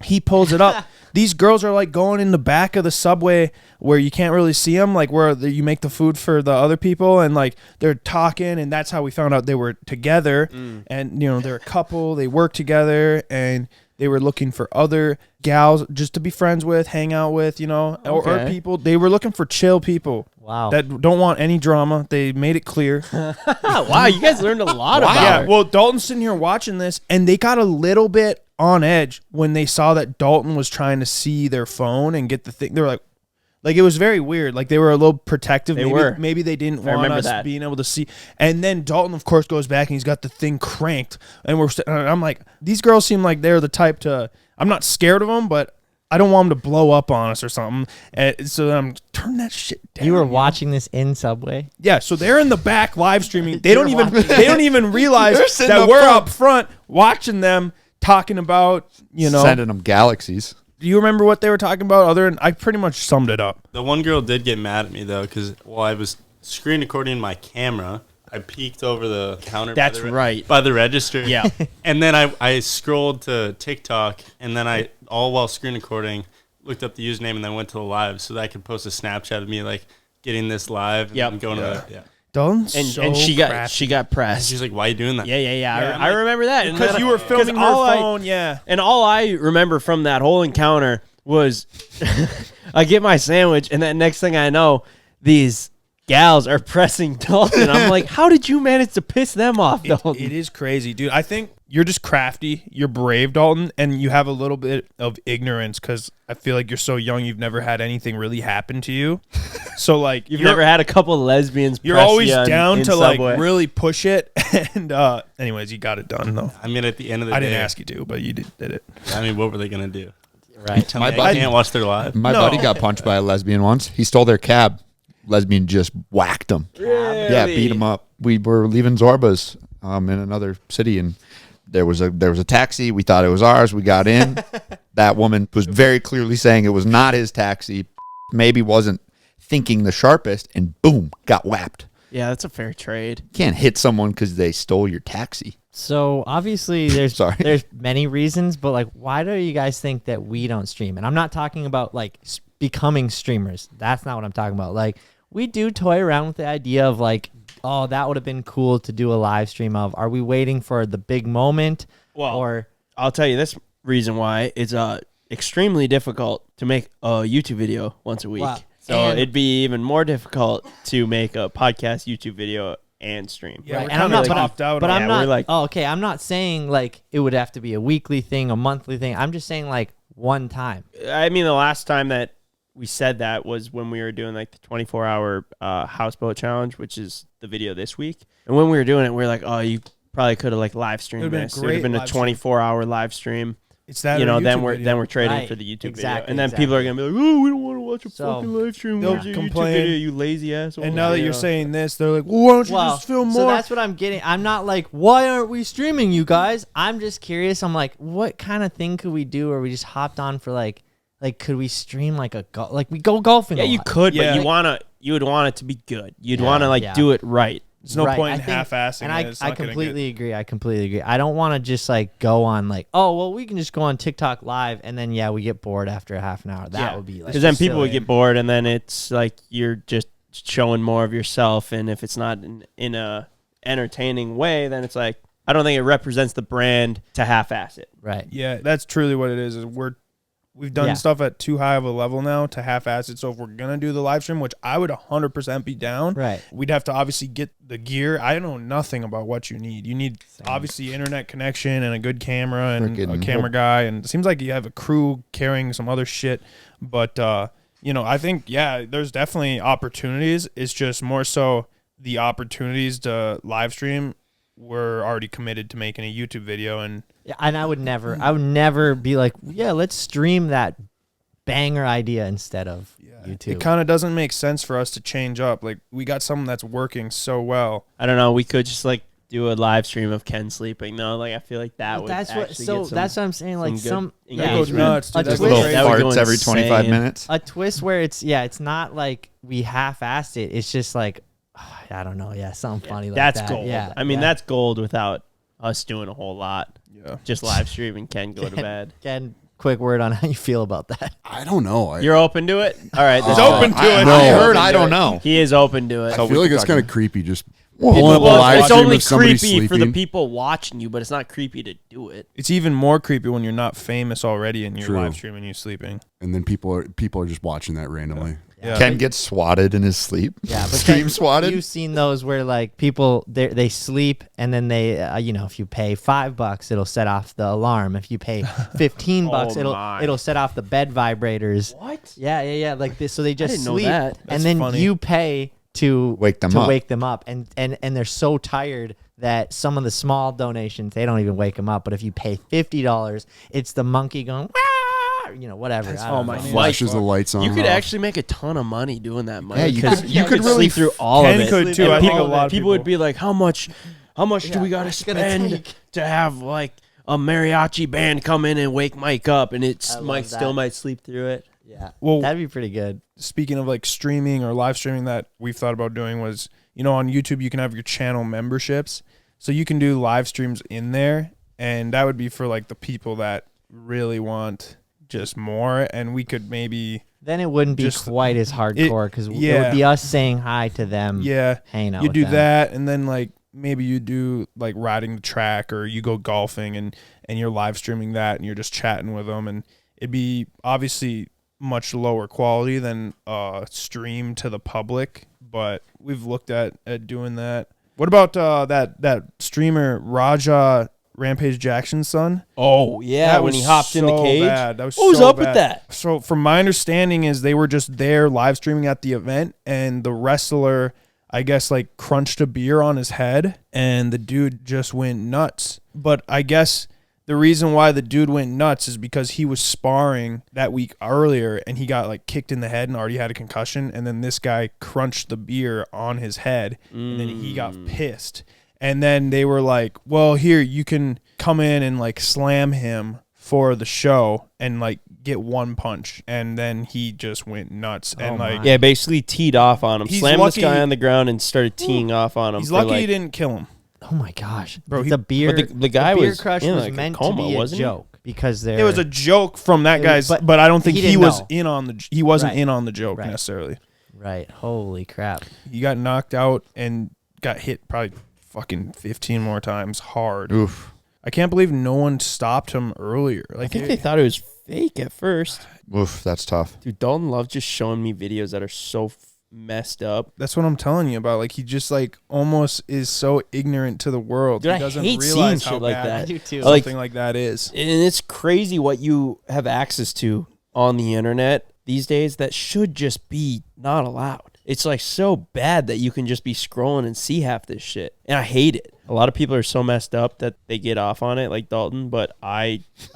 C: He pulls it up. These girls are like going in the back of the Subway where you can't really see them, like where you make the food for the other people, and like they're talking, and that's how we found out they were together. And they're a couple, they work together, and they were looking for other gals just to be friends with, hang out with, or people. They were looking for chill people.
D: Wow.
C: That don't want any drama. They made it clear.
B: Wow, you guys learned a lot about
C: Yeah,
B: it.
C: well, Dalton's sitting here watching this, and they got a little bit on edge when they saw that Dalton was trying to see their phone and get the thing. They were like it was very weird. Like they were a little protective. Maybe they didn't want us being able to see. And then Dalton, of course, goes back and he's got the thing cranked. And I'm like, these girls seem like they're the type to. I'm not scared of them, but I don't want them to blow up on us or something. So I'm turn that shit down.
D: You were watching this in Subway?
C: Yeah, so they're in the back live streaming. They don't even realize that we're up front watching them talking about,
A: sending them galaxies.
C: Do you remember what they were talking about? Other than I pretty much summed it up.
G: The one girl did get mad at me though, because while I was screen recording my camera, I peeked over the counter.
B: That's
G: by the register.
B: Yeah.
G: And then I scrolled to TikTok, and then all while screen recording, looked up the username, and then went to the live so that I could post a Snapchat of me like getting this live. And going to the
B: And she got pressed.
G: She's like, "Why are you doing that?"
B: Yeah. I remember that
C: because you were filming her phone.
B: And all I remember from that whole encounter was I get my sandwich, and then next thing I know, these gals are pressing Dalton. I'm like, how did you manage to piss them off, Dalton?
C: It is crazy, dude. I think you're just crafty. You're brave, Dalton, and you have a little bit of ignorance because I feel like you're so young. You've never had anything really happen to you. So like
B: you've never had a couple of lesbians.
C: You're always down to
B: Subway.
C: Like really push it. And anyways, you got it done though.
G: I mean, at the end of the day,
C: I didn't ask you to, but you did it.
G: I mean, what were they gonna do?
B: Right.
G: I can't watch their live.
A: My buddy got punched by a lesbian once. He stole their cab. Lesbian just whacked him.
B: Really?
A: Yeah, beat him up. We were leaving Zorba's in another city, and there was a taxi. We thought it was ours. We got in. That woman was very clearly saying it was not his taxi. Maybe wasn't thinking the sharpest, and boom, got whapped.
B: Yeah, that's a fair trade.
A: You can't hit someone because they stole your taxi.
D: So obviously there's many reasons, but like, why do you guys think that we don't stream? And I'm not talking about like becoming streamers. That's not what I'm talking about. Like, we do toy around with the idea of like, oh, that would have been cool to do a live stream of. Are we waiting for the big moment?
B: Well,
D: or
B: I'll tell you this reason why. It's extremely difficult to make a YouTube video once a week.
D: Wow.
B: So
D: And-
B: it'd be even more difficult to make a podcast YouTube video and stream.
C: Yeah,
D: Right.
C: we're
D: And I'm
C: kinda
D: not,
C: topped out
D: but
C: on
D: I'm
B: Yeah, we're
D: not.
B: like-
D: Okay, I'm not saying like it would have to be a weekly thing, a monthly thing. I'm just saying like one time.
B: I mean, the last time that we said that was when we were doing like the 24-hour houseboat challenge, which is the video this week. And when we were doing it, we were like, oh, you probably could have like live streamed
C: It'd been a
B: this. It would have
C: great
B: been a
C: live stream.
B: 24-hour live stream.
C: It's that
B: You
C: or
B: know,
C: a
B: then
C: YouTube
B: we're
C: video.
B: then we're trading
D: Right.
B: for the YouTube video,
D: Exactly,
B: and then people are gonna be like, "Oh, we don't want to watch a
D: So,
B: fucking live stream.
C: they'll
B: Where's your
C: complain.
B: YouTube video, you lazy asshole."
C: And now that
B: You
C: you're
B: know?
C: saying this, they're like, well, why don't you just film more?
D: So that's what I'm getting. I'm not like, why aren't we streaming, you guys? I'm just curious. I'm like, what kind of thing could we do? Or we just hopped on for like could we stream like like we go golfing?
B: yeah,
D: a
B: you
D: lot.
B: could,
C: Yeah.
B: but you would want it to be good. You'd
D: Yeah,
B: want to like
D: yeah.
B: do it right.
C: There's no
D: Right,
C: point
D: I
C: in
D: think-
C: half-assing
D: And
C: it. It's
D: I
C: not gonna
D: completely agree. I completely agree. I don't want to just like go on like, oh well, we can just go on TikTok live, and then we get bored after a half an hour. That would be like
B: because then
D: just
B: people would
D: silly.
B: get bored, and then it's like you're just showing more of yourself. And if it's not in a entertaining way, then it's like I don't think it represents the brand to half-ass it.
D: right.
C: Yeah, that's truly what it is. We've done
D: Yeah.
C: stuff at too high of a level now to half-ass it. So if we're gonna do the live stream, which I would 100% be down,
D: Right.
C: we'd have to obviously get the gear. I know nothing about what you need. You need obviously internet connection and a good camera and a
A: Frickin'
C: camera guy. And it seems like you have a crew carrying some other shit. But I think there's definitely opportunities. It's just more so the opportunities to live stream. We're already committed to making a YouTube video, and
D: Yeah, and I would never be like, yeah, let's stream that banger idea instead of YouTube.
C: it kind of doesn't make sense for us to change up. Like we got something that's working so well.
B: I don't know. We could just like do a live stream of Ken sleeping. No, like I feel like that
D: But
B: would
D: that's what.
B: actually
D: So
B: get some,
D: that's what I'm saying. Like
B: some good
C: That goes
B: engagement.
C: nuts, dude.
D: A
C: That's
D: twist-
A: Little
B: That would go
A: farts every 25
B: insane.
A: minutes.
D: a twist where it's not like we half-assed it. It's just like I don't know. Yeah, something funny like
B: That's
D: that.
B: gold.
D: Yeah,
B: I mean,
D: yeah.
B: that's gold without us doing a whole lot.
C: Yeah.
B: Just live streaming Ken go to bed.
D: Ken, quick word on how you feel about that.
E: I don't know.
B: You're open to it? All right.
C: He's open to it.
A: I
E: No.
A: heard. I don't know.
B: He is open to it.
E: I feel like it's kind of creepy just
A: Well,
E: pulling up a
B: Well,
E: live
B: it's
E: stream
B: only
E: of somebody
B: creepy for the
E: sleeping.
B: people watching you, but it's not creepy to do it.
C: It's even more creepy when you're not famous already and you're
E: True.
C: live streaming you sleeping.
E: And then people are just watching that randomly.
C: Yeah.
A: Ken gets swatted in his sleep.
D: Yeah, but
A: Stream
D: then
A: swatted.
D: You've seen those where like people they sleep and then they if you pay $5, it'll set off the alarm. If you pay $15,
B: Oh,
D: it'll set off the bed vibrators.
B: What?
D: Yeah, like this. So they just
B: didn't know
D: sleep,
B: that.
D: and
C: That's
D: then
C: funny.
D: you pay to
A: Wake them up.
D: and they're so tired that some of the small donations they don't even wake them up. But if you pay $50, it's the monkey going, "Wah!" whatever. I don't
B: oh my
D: know.
B: God.
E: Flashes the lights on.
B: You
E: and
B: could
E: off.
B: actually make a ton of money doing that, Mike.
A: Yeah, you
B: 'cause
A: could- you could
B: sleep
A: really
B: through all
C: Ken
B: of it.
C: could too.
B: And
C: I think a lot of
B: people would be like, "How much do we got to
D: it's gonna
B: spend
D: take?"
B: to have like a mariachi band come in and wake Mike up?" And
D: I love
B: Mike still
D: that.
B: might sleep through it.
D: Yeah,
C: Well,
D: that'd be pretty good.
C: speaking of like streaming or live streaming that we've thought about doing was, on YouTube you can have your channel memberships. So you can do live streams in there, and that would be for like the people that really want just more, and we could maybe
D: Then it wouldn't be
C: Just-
D: quite as hardcore because it
C: yeah.
D: would be us saying hi to them. Hanging out.
C: you
D: with
C: do
D: them.
C: that, and then like maybe you do like riding the track, or you go golfing and you're live streaming that, and you're just chatting with them, and it'd be obviously much lower quality than stream to the public, but we've looked at doing that. What about that streamer Raja Rampage Jackson's son?
B: Oh yeah,
C: That
B: when
C: was
B: he hopped in the
C: so
B: cage.
C: bad. That was
B: What was
C: so
B: up with
C: bad.
B: that?
C: So from my understanding is they were just there live streaming at the event, and the wrestler, I guess, like crunched a beer on his head, and the dude just went nuts. But I guess the reason why the dude went nuts is because he was sparring that week earlier, and he got like kicked in the head and already had a concussion, and then this guy crunched the beer on his head, and then he got pissed. And then they were like, well, here, you can come in and like slam him for the show and like get one punch. And then he just went nuts. And
D: my.
C: like,
B: Yeah, basically teed off on him,
C: He's
B: slammed this
C: lucky-
B: guy on the ground, and started teeing off on him.
C: he's
B: for,
C: lucky
B: like,
C: he didn't kill him.
D: Oh my gosh,
C: Bro,
D: the beer.
B: but the guy
D: beer
B: was
D: crush
B: in,
D: was
B: like, a
D: meant
B: coma,
D: to be a
B: wasn't he?
D: joke because there.
C: It was a joke from that
D: It
C: guy's,
D: was-
C: but I don't think
D: he
C: he
D: didn't
C: was
D: know.
C: in on the. He wasn't
D: Right.
C: in on the joke
D: Right.
C: necessarily.
D: right. Holy crap!
C: He got knocked out and got hit probably fucking 15 more times hard.
A: Oof.
C: I can't believe no one stopped him earlier. Like,
B: I think they thought it was fake at first.
A: Oof, that's tough.
B: Dude, Dalton loves just showing me videos that are so messed up.
C: That's what I'm telling you about. Like, he just like almost is so ignorant to the world.
B: Dude,
C: he doesn't
B: I hate
C: realize
B: seeing
C: how
B: shit like
C: bad
B: that.
D: I do too.
C: something like that is.
B: And it's crazy what you have access to on the internet these days that should just be not allowed. It's like so bad that you can just be scrolling and see half this shit. And I hate it. A lot of people are so messed up that they get off on it, like Dalton, but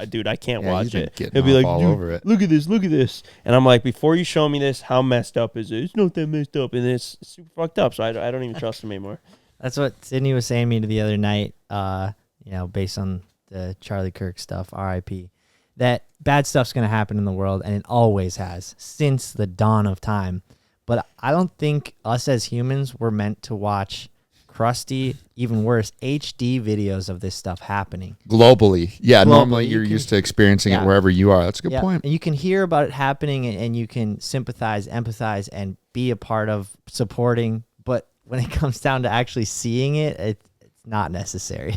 B: dude, I can't watch it.
A: He'll be like, all over it.
B: Look at this. And I'm like, before you show me this, how messed up is it? It's not that messed up. And it's super fucked up. So I don't even trust him anymore.
D: That's what Sydney was saying to me the other night, based on the Charlie Kirk stuff, RIP, that bad stuff's going to happen in the world, and it always has since the dawn of time. But I don't think us as humans were meant to watch crusty, even worse, HD videos of this stuff happening.
A: Globally. Yeah,
D: Globally,
A: normally you're used to experiencing it wherever you are. That's a good point.
D: And you can hear about it happening, and you can sympathize, empathize, and be a part of supporting. But when it comes down to actually seeing it, it's not necessary.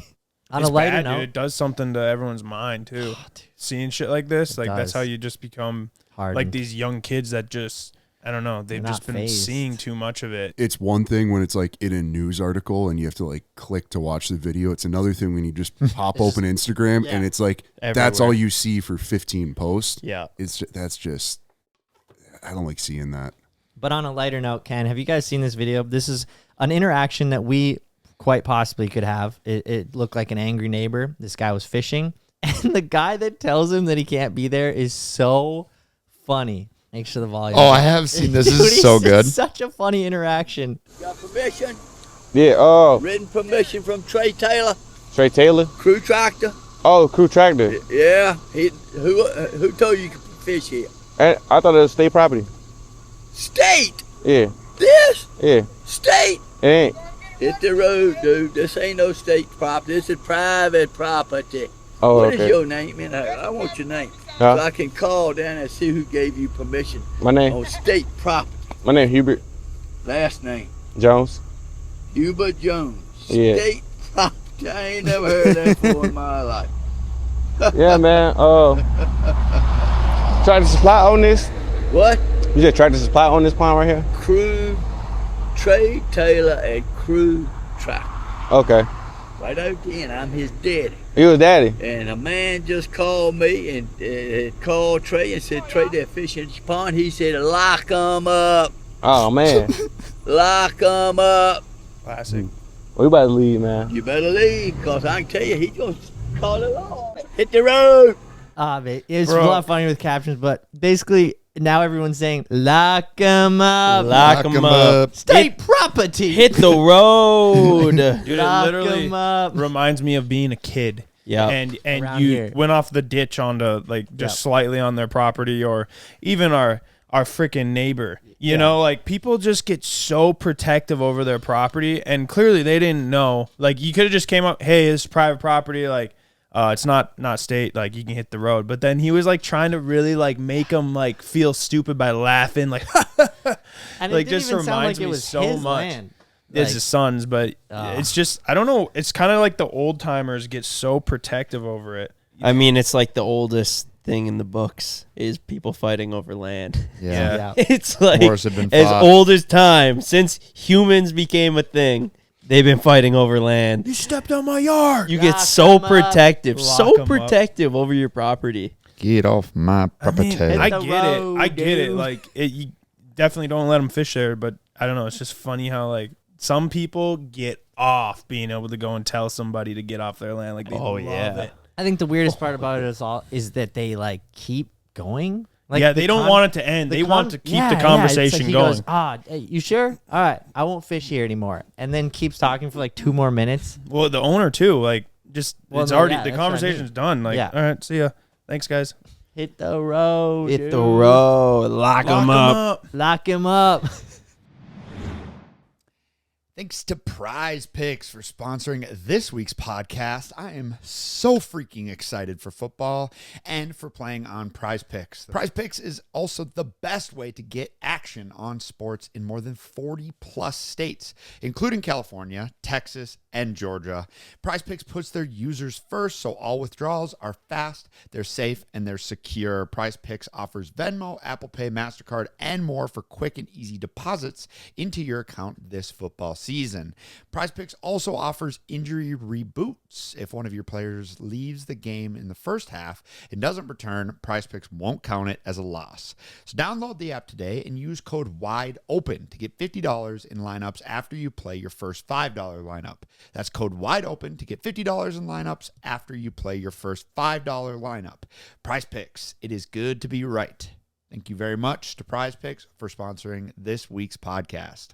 D: On
C: It's
D: a lighter
C: bad,
D: note,
C: dude. It does something to everyone's mind too. Seeing shit like this, like that's
D: does.
C: how you just become
D: hardened.
C: like these young kids that just, I don't know, they've
D: They're
C: just
D: not
C: been
D: fazed.
C: seeing too much of it.
E: It's one thing when it's like in a news article and you have to like click to watch the video. It's another thing when you just pop open Instagram and it's like that's all you see for 15 posts.
B: Yeah.
E: That's just, I don't like seeing that.
D: But on a lighter note, Ken, have you guys seen this video? This is an interaction that we quite possibly could have. It looked like an angry neighbor. This guy was fishing, and the guy that tells him that he can't be there is so funny. Make sure the volume.
A: Oh, I have seen this.
D: Dude,
A: This is so
D: it's
A: good.
D: Such a funny interaction.
H: Got permission?
I: Yeah,
H: Written permission from Trey Taylor,
I: Trey Taylor.
H: crew tractor.
I: Oh, crew tractor.
H: Yeah, who told you could fish here?
I: And I thought it was state property.
H: State.
I: Yeah,
H: This
I: yeah.
H: state.
I: It ain't.
H: Hit the road, dude. This ain't no state property. This is private property.
I: Oh,
H: What
I: okay.
H: is your name? Man, I want your name.
I: Huh?
H: So I can call down and see who gave you permission
I: My name.
H: on state property.
I: My name Hubert
H: Last name,
I: Jones.
H: Hubert Jones.
I: Yeah.
H: State property. I ain't never heard that before in my life.
I: Yeah, man. Tractor supply on this.
H: What?
I: You said tractor supply on this pond right here.
H: Crew, Trey Taylor and crew tractor.
I: Okay.
H: Right again, I'm his daddy.
I: You was daddy.
H: And a man just called me and called Trey and said, Trey, they're fishing at your pond. He said, lock 'em up.
I: Oh man.
H: Lock 'em up.
C: Classic.
I: We about to leave, man.
H: You better leave, because I can tell you, he's going to call it off. Hit the road.
D: It's a lot funny with captions, but basically now everyone's saying, lock 'em up.
B: Lock 'em up.
D: State property.
B: Hit the road.
C: Dude, it
D: Lock
C: literally
D: 'em up.
C: reminds me of being a kid.
B: Yeah.
C: And
D: Around
C: you
D: here.
C: went off the ditch onto like just slightly on their property, or even our freaking neighbor. You know, like people just get so protective over their property, and clearly they didn't know. Like you could have just came up, hey, this is private property, like it's not state, like you can hit the road. But then he was like trying to really like make them like feel stupid by laughing, like
D: And
C: like
D: it didn't
C: just
D: even sound
C: reminds
D: like it
C: me
D: was
C: so
D: his
C: much.
D: land.
C: It's
D: Like,
C: his son's, but it's just, I don't know. It's kind of like the old timers get so protective over it.
B: I mean, it's like the oldest thing in the books is people fighting over land.
C: Yeah.
B: It's like
A: Wars have been
B: as
A: fought.
B: old as time. Since humans became a thing, they've been fighting over land.
C: You stepped on my yard.
B: You get
D: Lock
B: so
D: 'em up.
B: protective,
C: Lock
B: so
C: 'em up.
B: protective over your property.
A: Get off my property.
C: I
D: the
C: get it.
D: road,
C: I get it.
D: dude.
C: Like, you definitely don't let them fish there, but I don't know. It's just funny how, like, some people get off being able to go and tell somebody to get off their land. Like, they love it.
D: I think the weirdest part about it is that they like keep going. Like
C: yeah,
D: the
C: they don't want it to end. They want to keep the
D: it's
C: conversation
D: like he
C: going.
D: Goes, hey, you sure? All right, I won't fish here anymore. And then keeps talking for like 2 more minutes.
C: Well, the owner, too. Like, just,
D: Well,
C: it's
D: no,
C: already,
D: yeah,
C: the
D: that's what I mean.
C: conversation's done. Like,
D: Yeah.
C: all right, see ya. Thanks, guys.
D: Hit the road.
B: Hit the road, lock 'em up.
D: Lock him up.
A: Thanks to PrizePicks for sponsoring this week's podcast. I am so freaking excited for football and for playing on PrizePicks. PrizePicks is also the best way to get action on sports in more than 40 plus states, including California, Texas, and Georgia. PrizePicks puts their users first, so all withdrawals are fast, they're safe, and they're secure. PrizePicks offers Venmo, Apple Pay, MasterCard, and more for quick and easy deposits into your account this football season. PrizePicks also offers injury reboots. If one of your players leaves the game in the first half and doesn't return, PrizePicks won't count it as a loss. So download the app today and use code WIDEOPEN to get $50 in lineups after you play your first $5 lineup. That's code WIDEOPEN to get $50 in lineups after you play your first $5 lineup. PrizePicks, it is good to be right. Thank you very much to PrizePicks for sponsoring this week's podcast.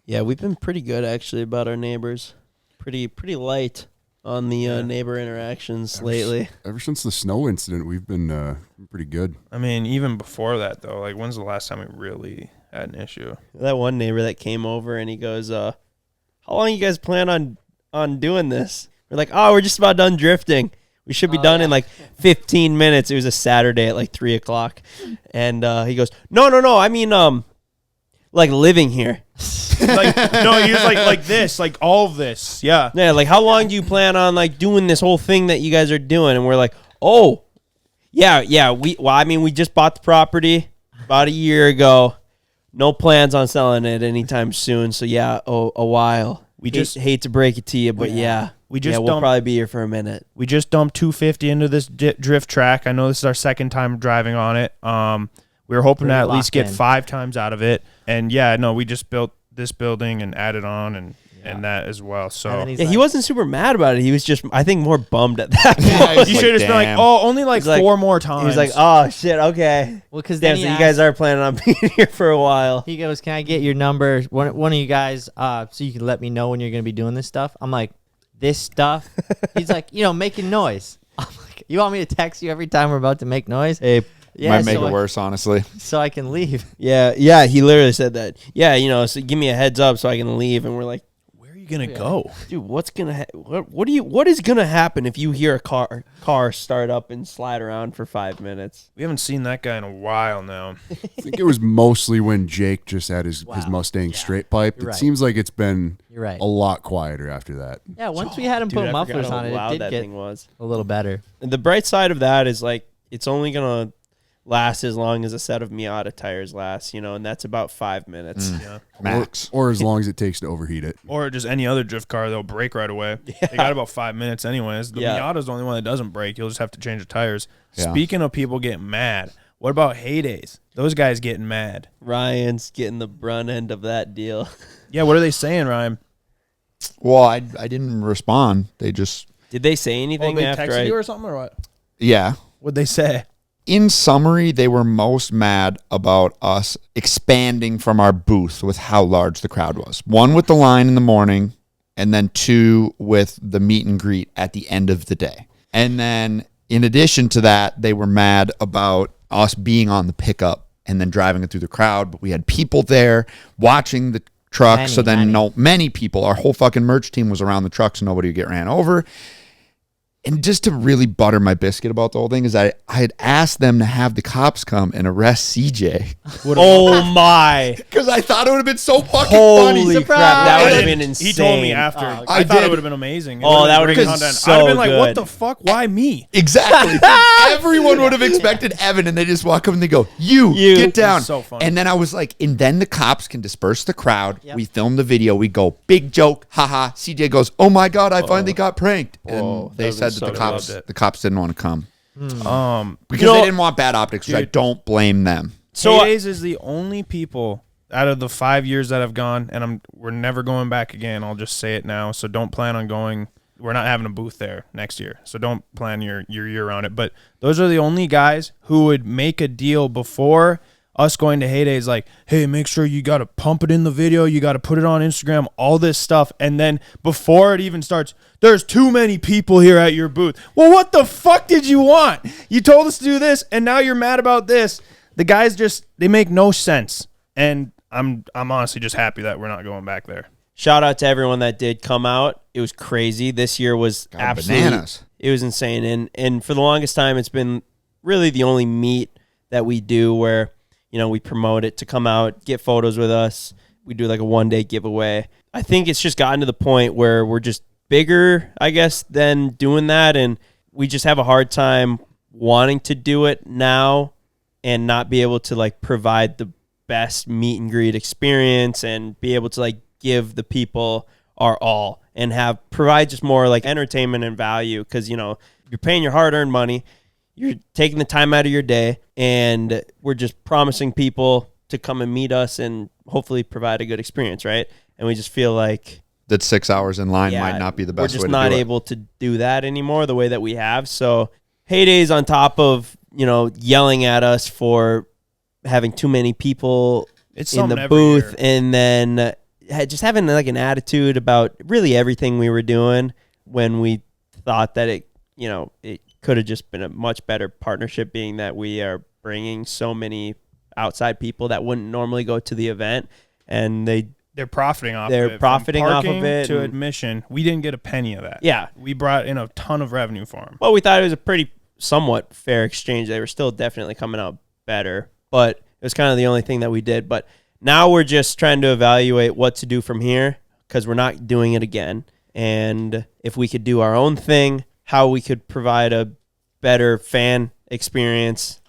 B: Yeah, we've been pretty good actually about our neighbors. Pretty light on the neighbor interactions lately.
E: Ever since the snow incident, we've been pretty good.
C: I mean, even before that, though, like, when's the last time we really had an issue?
B: That one neighbor that came over and he goes, how long you guys plan on doing this? We're like, oh, we're just about done drifting. We should be done in like 15 minutes. It was a Saturday at like 3 o'clock. And he goes, no. I mean, like living here.
C: Like, no, he was like this, like all of this. Yeah.
B: Yeah, like how long do you plan on like doing this whole thing that you guys are doing? And we're like, oh, yeah. We just bought the property about a year ago. No plans on selling it anytime soon. So yeah, a while. We just hate to break it to you, but we'll probably be here for a minute.
C: We just dumped 250 into this drift track. I know this is our second time driving on it. We were hoping to at least get 5 times out of it. And we just built this building and added on and that as well. So
B: he wasn't super mad about it. He was just, I think, more bummed at that.
C: You should have been like, oh, only like 4 more times.
B: He was like, oh shit, okay.
D: Well, because
B: so you guys are planning on being here for a while.
D: He goes, can I get your number, one of you guys, so you can let me know when you're going to be doing this stuff? I'm like, this stuff? He's like, making noise. I'm like, you want me to text you every time we're about to make noise?
A: Hey, might make it worse, honestly.
D: So I can leave.
B: Yeah, he literally said that. Yeah, so give me a heads up so I can leave. And we're like,
C: where are you gonna go,
B: dude? What's gonna what is gonna happen if you hear a car start up and slide around for 5 minutes?
C: We haven't seen that guy in a while now.
E: I think it was mostly when Jake just had his Mustang straight pipe. It seems like it's been a lot quieter after that.
D: Yeah, once we had him put mufflers on it did get a little better.
B: And the bright side of that is like it's only gonna last as long as a set of Miata tires lasts, and that's about 5 minutes.
A: Max.
E: Or as long as it takes to overheat it.
C: Or just any other drift car, they'll break right away. Yeah. They got about 5 minutes anyways. The Miata's the only one that doesn't break. You'll just have to change the tires. Yeah. Speaking of people getting mad, what about Heydays? Those guys getting mad.
B: Ryan's getting the brunt end of that deal.
C: Yeah, what are they saying, Ryan?
A: Well, I didn't respond. They just...
B: Did they say anything
C: they
B: after
C: texted you or something or what?
A: Yeah.
C: What'd they say?
A: In summary, they were most mad about us expanding from our booth with how large the crowd was. 1 with the line in the morning, and then 2 with the meet and greet at the end of the day. And then in addition to that, they were mad about us being on the pickup and then driving it through the crowd. But we had people there watching the truck. Many people, our whole fucking merch team was around the truck so nobody would get ran over. And just to really butter my biscuit about the whole thing is I had asked them to have the cops come and arrest CJ.
B: Oh my.
A: Because I thought it would have been so fucking funny.
B: Holy crap, that would have been insane.
C: He told me after. I thought it would have been amazing.
B: That would have been so
C: I'd have been like,
B: good.
C: what the fuck? Why me?
A: Exactly. Everyone would have expected Evan, and they just walk up and they go, you get down.
C: So funny.
A: And then I was like, and then the cops can disperse the crowd. Yep. We film the video. We go, big joke, haha. CJ goes, oh my God, I finally got pranked. And they said that the cops didn't want to come. Because they didn't want bad optics, which I don't blame them.
C: So Heydays is the only people out of the 5 years that have gone, and we're never going back again. I'll just say it now. So don't plan on going. We're not having a booth there next year. So don't plan your year around it. But those are the only guys who would make a deal before us going to Heyday. Like, hey, make sure you got to pump it in the video. You got to put it on Instagram, all this stuff. And then before it even starts, there's too many people here at your booth. Well, what the fuck did you want? You told us to do this, and now you're mad about this. The guys they make no sense. And I'm honestly just happy that we're not going back there.
B: Shout out to everyone that did come out. It was crazy. This year was absolutely bananas. It was insane. And for the longest time, it's been really the only meet that we do where, we promote it to come out, get photos with us, we do like a 1-day giveaway. I think it's just gotten to the point where we're just bigger, I guess, than doing that. And we just have a hard time wanting to do it now and not be able to like provide the best meet and greet experience and be able to like give the people our all and provide just more like entertainment and value. Cause you're paying your hard earned money, you're taking the time out of your day, and we're just promising people to come and meet us and hopefully provide a good experience. Right. And we just feel like
A: that 6 hours in line might not be the best way to do it.
B: We're just not able to do that anymore the way that we have. So Heyday's on top of, yelling at us for having too many people in the booth and then just having like an attitude about really everything we were doing when we thought that it could have just been a much better partnership, being that we are bringing so many outside people that wouldn't normally go to the event, and
C: they're profiting off of it.
B: They're profiting off of it.
C: To admission, we didn't get a penny of that.
B: Yeah.
C: We brought in a ton of revenue for them.
B: Well, we thought it was a pretty somewhat fair exchange. They were still definitely coming out better, but it was kind of the only thing that we did. But now we're just trying to evaluate what to do from here, because we're not doing it again. And if we could do our own thing, how we could provide a better fan experience,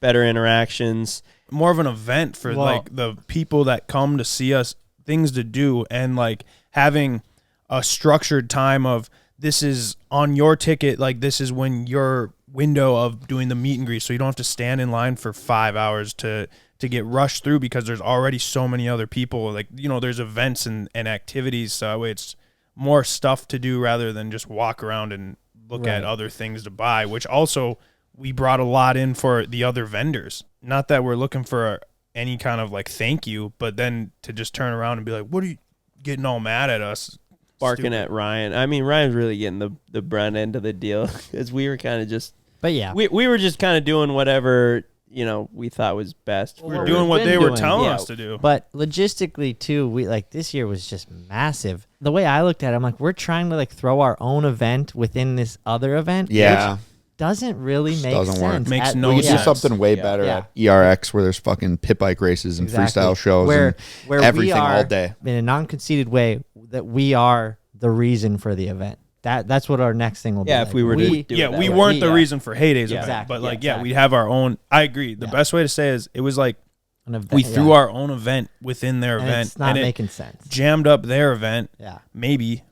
B: better interactions.
C: More of an event for like the people that come to see us, things to do, and like having a structured time of, this is on your ticket, like this is when your window of doing the meet and greet, so you don't have to stand in line for 5 hours to get rushed through, because there's already so many other people. Like, there's events and activities, so that way it's more stuff to do rather than just walk around and look at other things to buy, which also we brought a lot in for the other vendors. Not that we're looking for any kind of like thank you, but then to just turn around and be like, what are you getting all mad at us?
B: Barking at Ryan. I mean, Ryan's really getting the brunt end of the deal, because we were kind of just,
D: but yeah,
B: we were just kind of doing whatever, we thought was best.
C: We're doing what they were telling us to do.
D: But logistically too, we like this year was just massive. The way I looked at it, I'm like, we're trying to like throw our own event within this other event.
A: Yeah.
D: Which doesn't really make
A: doesn't
D: sense.
A: work.
C: Makes no
A: We could do
C: sense.
A: something way better at ERX, where there's fucking pit bike races and freestyle shows
D: where
A: everything
D: we are,
A: all day.
D: In a non-conceited way, that we are the reason for the event. That's what our next thing will be.
B: Yeah, if we were to do it
C: we weren't the reason for Heyday's event,
D: Exactly.
C: but like, we have our own. I agree. The best way to say is, it was like
D: an event,
C: we threw our own event within their
D: and
C: event.
D: it's not
C: and
D: making sense.
C: Jammed up their event.
D: Yeah.
C: Maybe.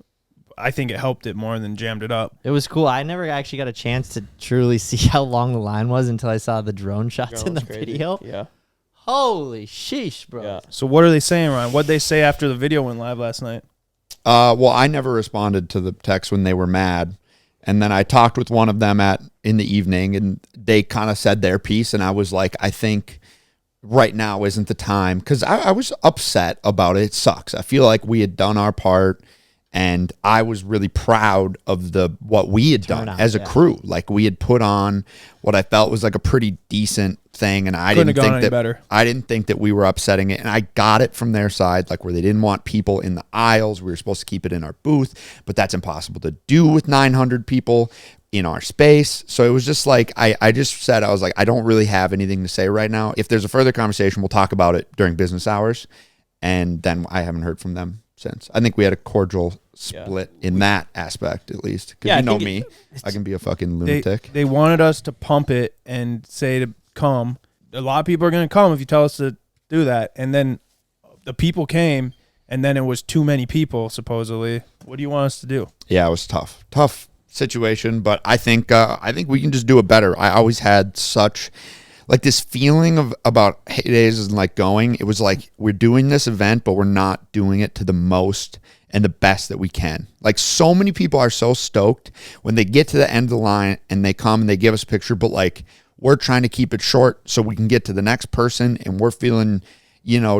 C: I think it helped it more than jammed it up.
D: It was cool. I never actually got a chance to truly see how long the line was until I saw the drone shots in the video.
B: Yeah.
D: Holy sheesh, bro.
B: Yeah.
C: So what are they saying, Ryan? What'd they say after the video went live last night?
A: Well, I never responded to the text when they were mad. And then I talked with one of them in the evening, and they kind of said their piece. And I was like, I think right now isn't the time, because I was upset about it. It sucks. I feel like we had done our part, and I was really proud of what we had done as a crew. Like, we had put on what I felt was like a pretty decent thing, and I didn't think that we were upsetting it. And I got it from their side, like where they didn't want people in the aisles. We were supposed to keep it in our booth, but that's impossible to do with 900 people in our space. So it was just like, I just said, I was like, I don't really have anything to say right now. If there's a further conversation, we'll talk about it during business hours. And then I haven't heard from them since. I think we had a cordial split in that aspect, at least. Because you know me, I can be a fucking lunatic.
C: They wanted us to pump it and say to come. A lot of people are going to come if you tell us to do that. And then the people came, and then it was too many people, supposedly. What do you want us to do?
A: Yeah, it was tough situation, but I think we can just do it better. I always had such like this feeling about Heydays and like going. It was like, we're doing this event, but we're not doing it to the most and the best that we can. Like, so many people are so stoked when they get to the end of the line and they come and they give us a picture, but like, we're trying to keep it short so we can get to the next person, and we're feeling,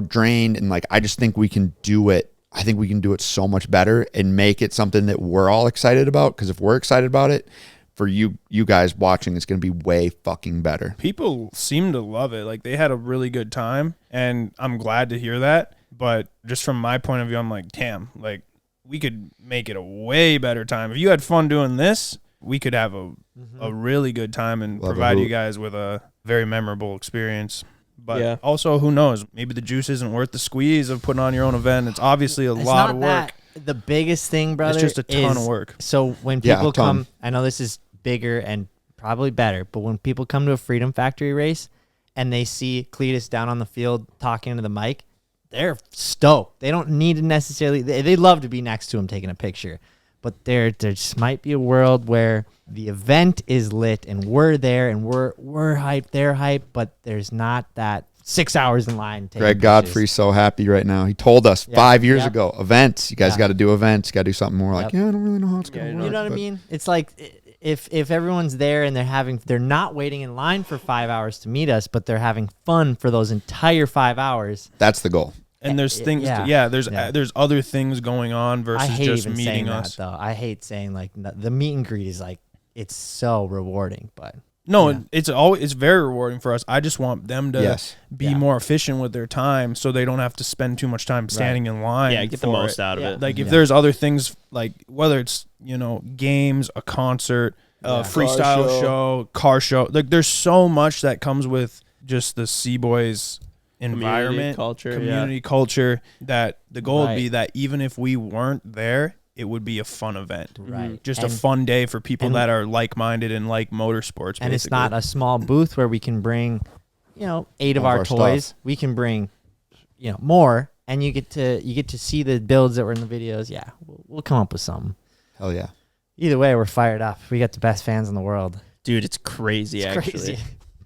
A: drained. And like, I just think we can do it. I think we can do it so much better and make it something that we're all excited about. Because if we're excited about it, for you guys watching, it's going to be way fucking better.
C: People seem to love it. Like, they had a really good time, and I'm glad to hear that. But just from my point of view, I'm like, damn, like, we could make it a way better time. If you had fun doing this, we could have a really good time and provide you guys with a very memorable experience. But also, who knows? Maybe the juice isn't worth the squeeze of putting on your own event. It's obviously a lot of work.
D: The biggest thing, brother,
C: it's just a ton of work.
D: So when people come, I know this is bigger and probably better, but when people come to a Freedom Factory race and they see Cletus down on the field talking to the mic, they're stoked. They don't need to necessarily, they love to be next to him taking a picture. But there just might be a world where the event is lit and we're there and we're hyped, they're hyped, but there's not that 6 hours in line.
A: Greg Godfrey's so happy right now. He told us 5 years ago, events. You guys got to do events. You got to do something more. Like, I don't really know how it's going to work.
D: You know what I mean? It's like if everyone's there and they're not waiting in line for 5 hours to meet us, but they're having fun for those entire 5 hours.
A: That's the goal.
C: And there's things, there's other things going on versus just meeting us.
D: That, though. I hate saying like the meet and greet is like it's so rewarding, but
C: no, it's very rewarding for us. I just want them to be more efficient with their time, so they don't have to spend too much time standing in line.
B: Yeah, get the most out of it.
C: Like if there's other things, like whether it's games, a concert, a freestyle show, car show. Like there's so much that comes with just the CBoys environment, community culture, that the goal would be that even if we weren't there, it would be a fun event.
D: Right.
C: Just a fun day for people that are like-minded and like motorsports.
D: And it's not a small booth where we can bring, 8 of our toys. Stuff. We can bring, more, and you get to see the builds that were in the videos. Yeah, we'll come up with something.
A: Hell yeah.
D: Either way, we're fired up. We got the best fans in the world.
B: Dude, it's crazy, actually. Crazy.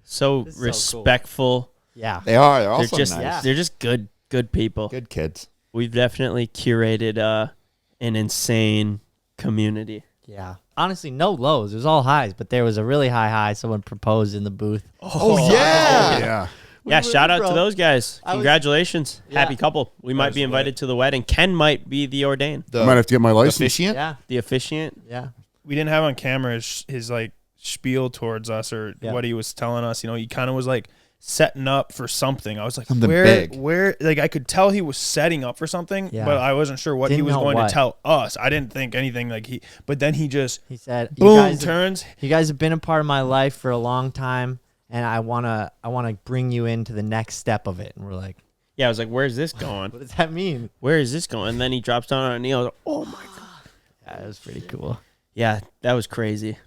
B: So respectful.
D: So cool. Yeah.
A: They are. They're also nice.
B: They're just good people.
A: Good kids.
B: We've definitely curated an insane community.
D: Yeah. Honestly, no lows. It was all highs, but there was a really high someone proposed in the booth.
A: Oh yeah.
E: Yeah.
B: Yeah, shout out to those guys. Congratulations. Happy couple. We might be invited to the wedding. Ken might be the ordained.
E: I might have to get my license.
A: Officiant?
D: Yeah.
B: The officiant?
D: Yeah.
C: We didn't have on camera his like spiel towards us or what he was telling us. He kind of was like setting up for something. I was like, where like I could tell he was setting up for something, but I wasn't sure what he was going to tell us. I didn't think anything but then he said, boom, turns.
D: You guys have been a part of my life for a long time, and I wanna bring you into the next step of it. And we're like,
B: I was like, where's this going?
D: What does that mean?
B: Where is this going? And then he drops down on a knee. I was like, oh my God.
D: Yeah, that was pretty cool.
B: Yeah, that was crazy.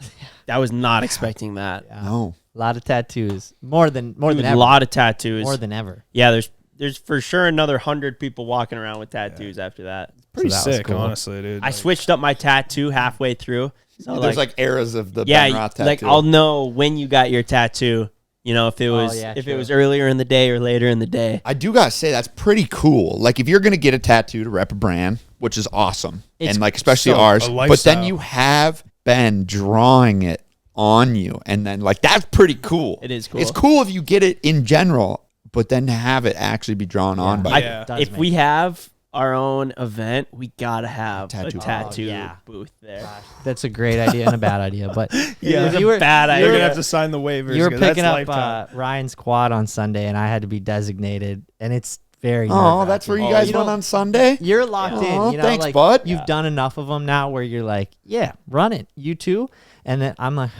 B: I was not expecting that.
D: Yeah.
A: No.
D: A lot of tattoos. More than ever.
B: A lot of tattoos.
D: More than ever.
B: Yeah, there's for sure another 100 people walking around with tattoos after that.
C: Pretty sick, honestly, dude.
B: I switched up my tattoo halfway through. So
A: there's like eras of the Ben Roth tattoo.
B: Like I'll know when you got your tattoo. If it was it was earlier in the day or later in the day.
A: I do gotta say that's pretty cool. Like if you're gonna get a tattoo to rep a brand, which is awesome, and like especially ours, but then you have Ben drawing it on you, and then like that's pretty cool.
B: It is cool.
A: It's cool if you get it in general, but then to have it actually be drawn on by you.
B: If we have our own event, we gotta have a tattoo booth there.
D: Gosh, that's a great idea and a bad idea, but
B: bad idea.
C: You're gonna have to sign the waivers.
D: You were picking up Ryan's quad on Sunday, and I had to be designated, and it's very. Oh,
A: that's where you guys went on Sunday.
D: You're locked in.
A: Thanks, bud.
D: You've done enough of them now, where you're like, run it, you too. And then I'm like,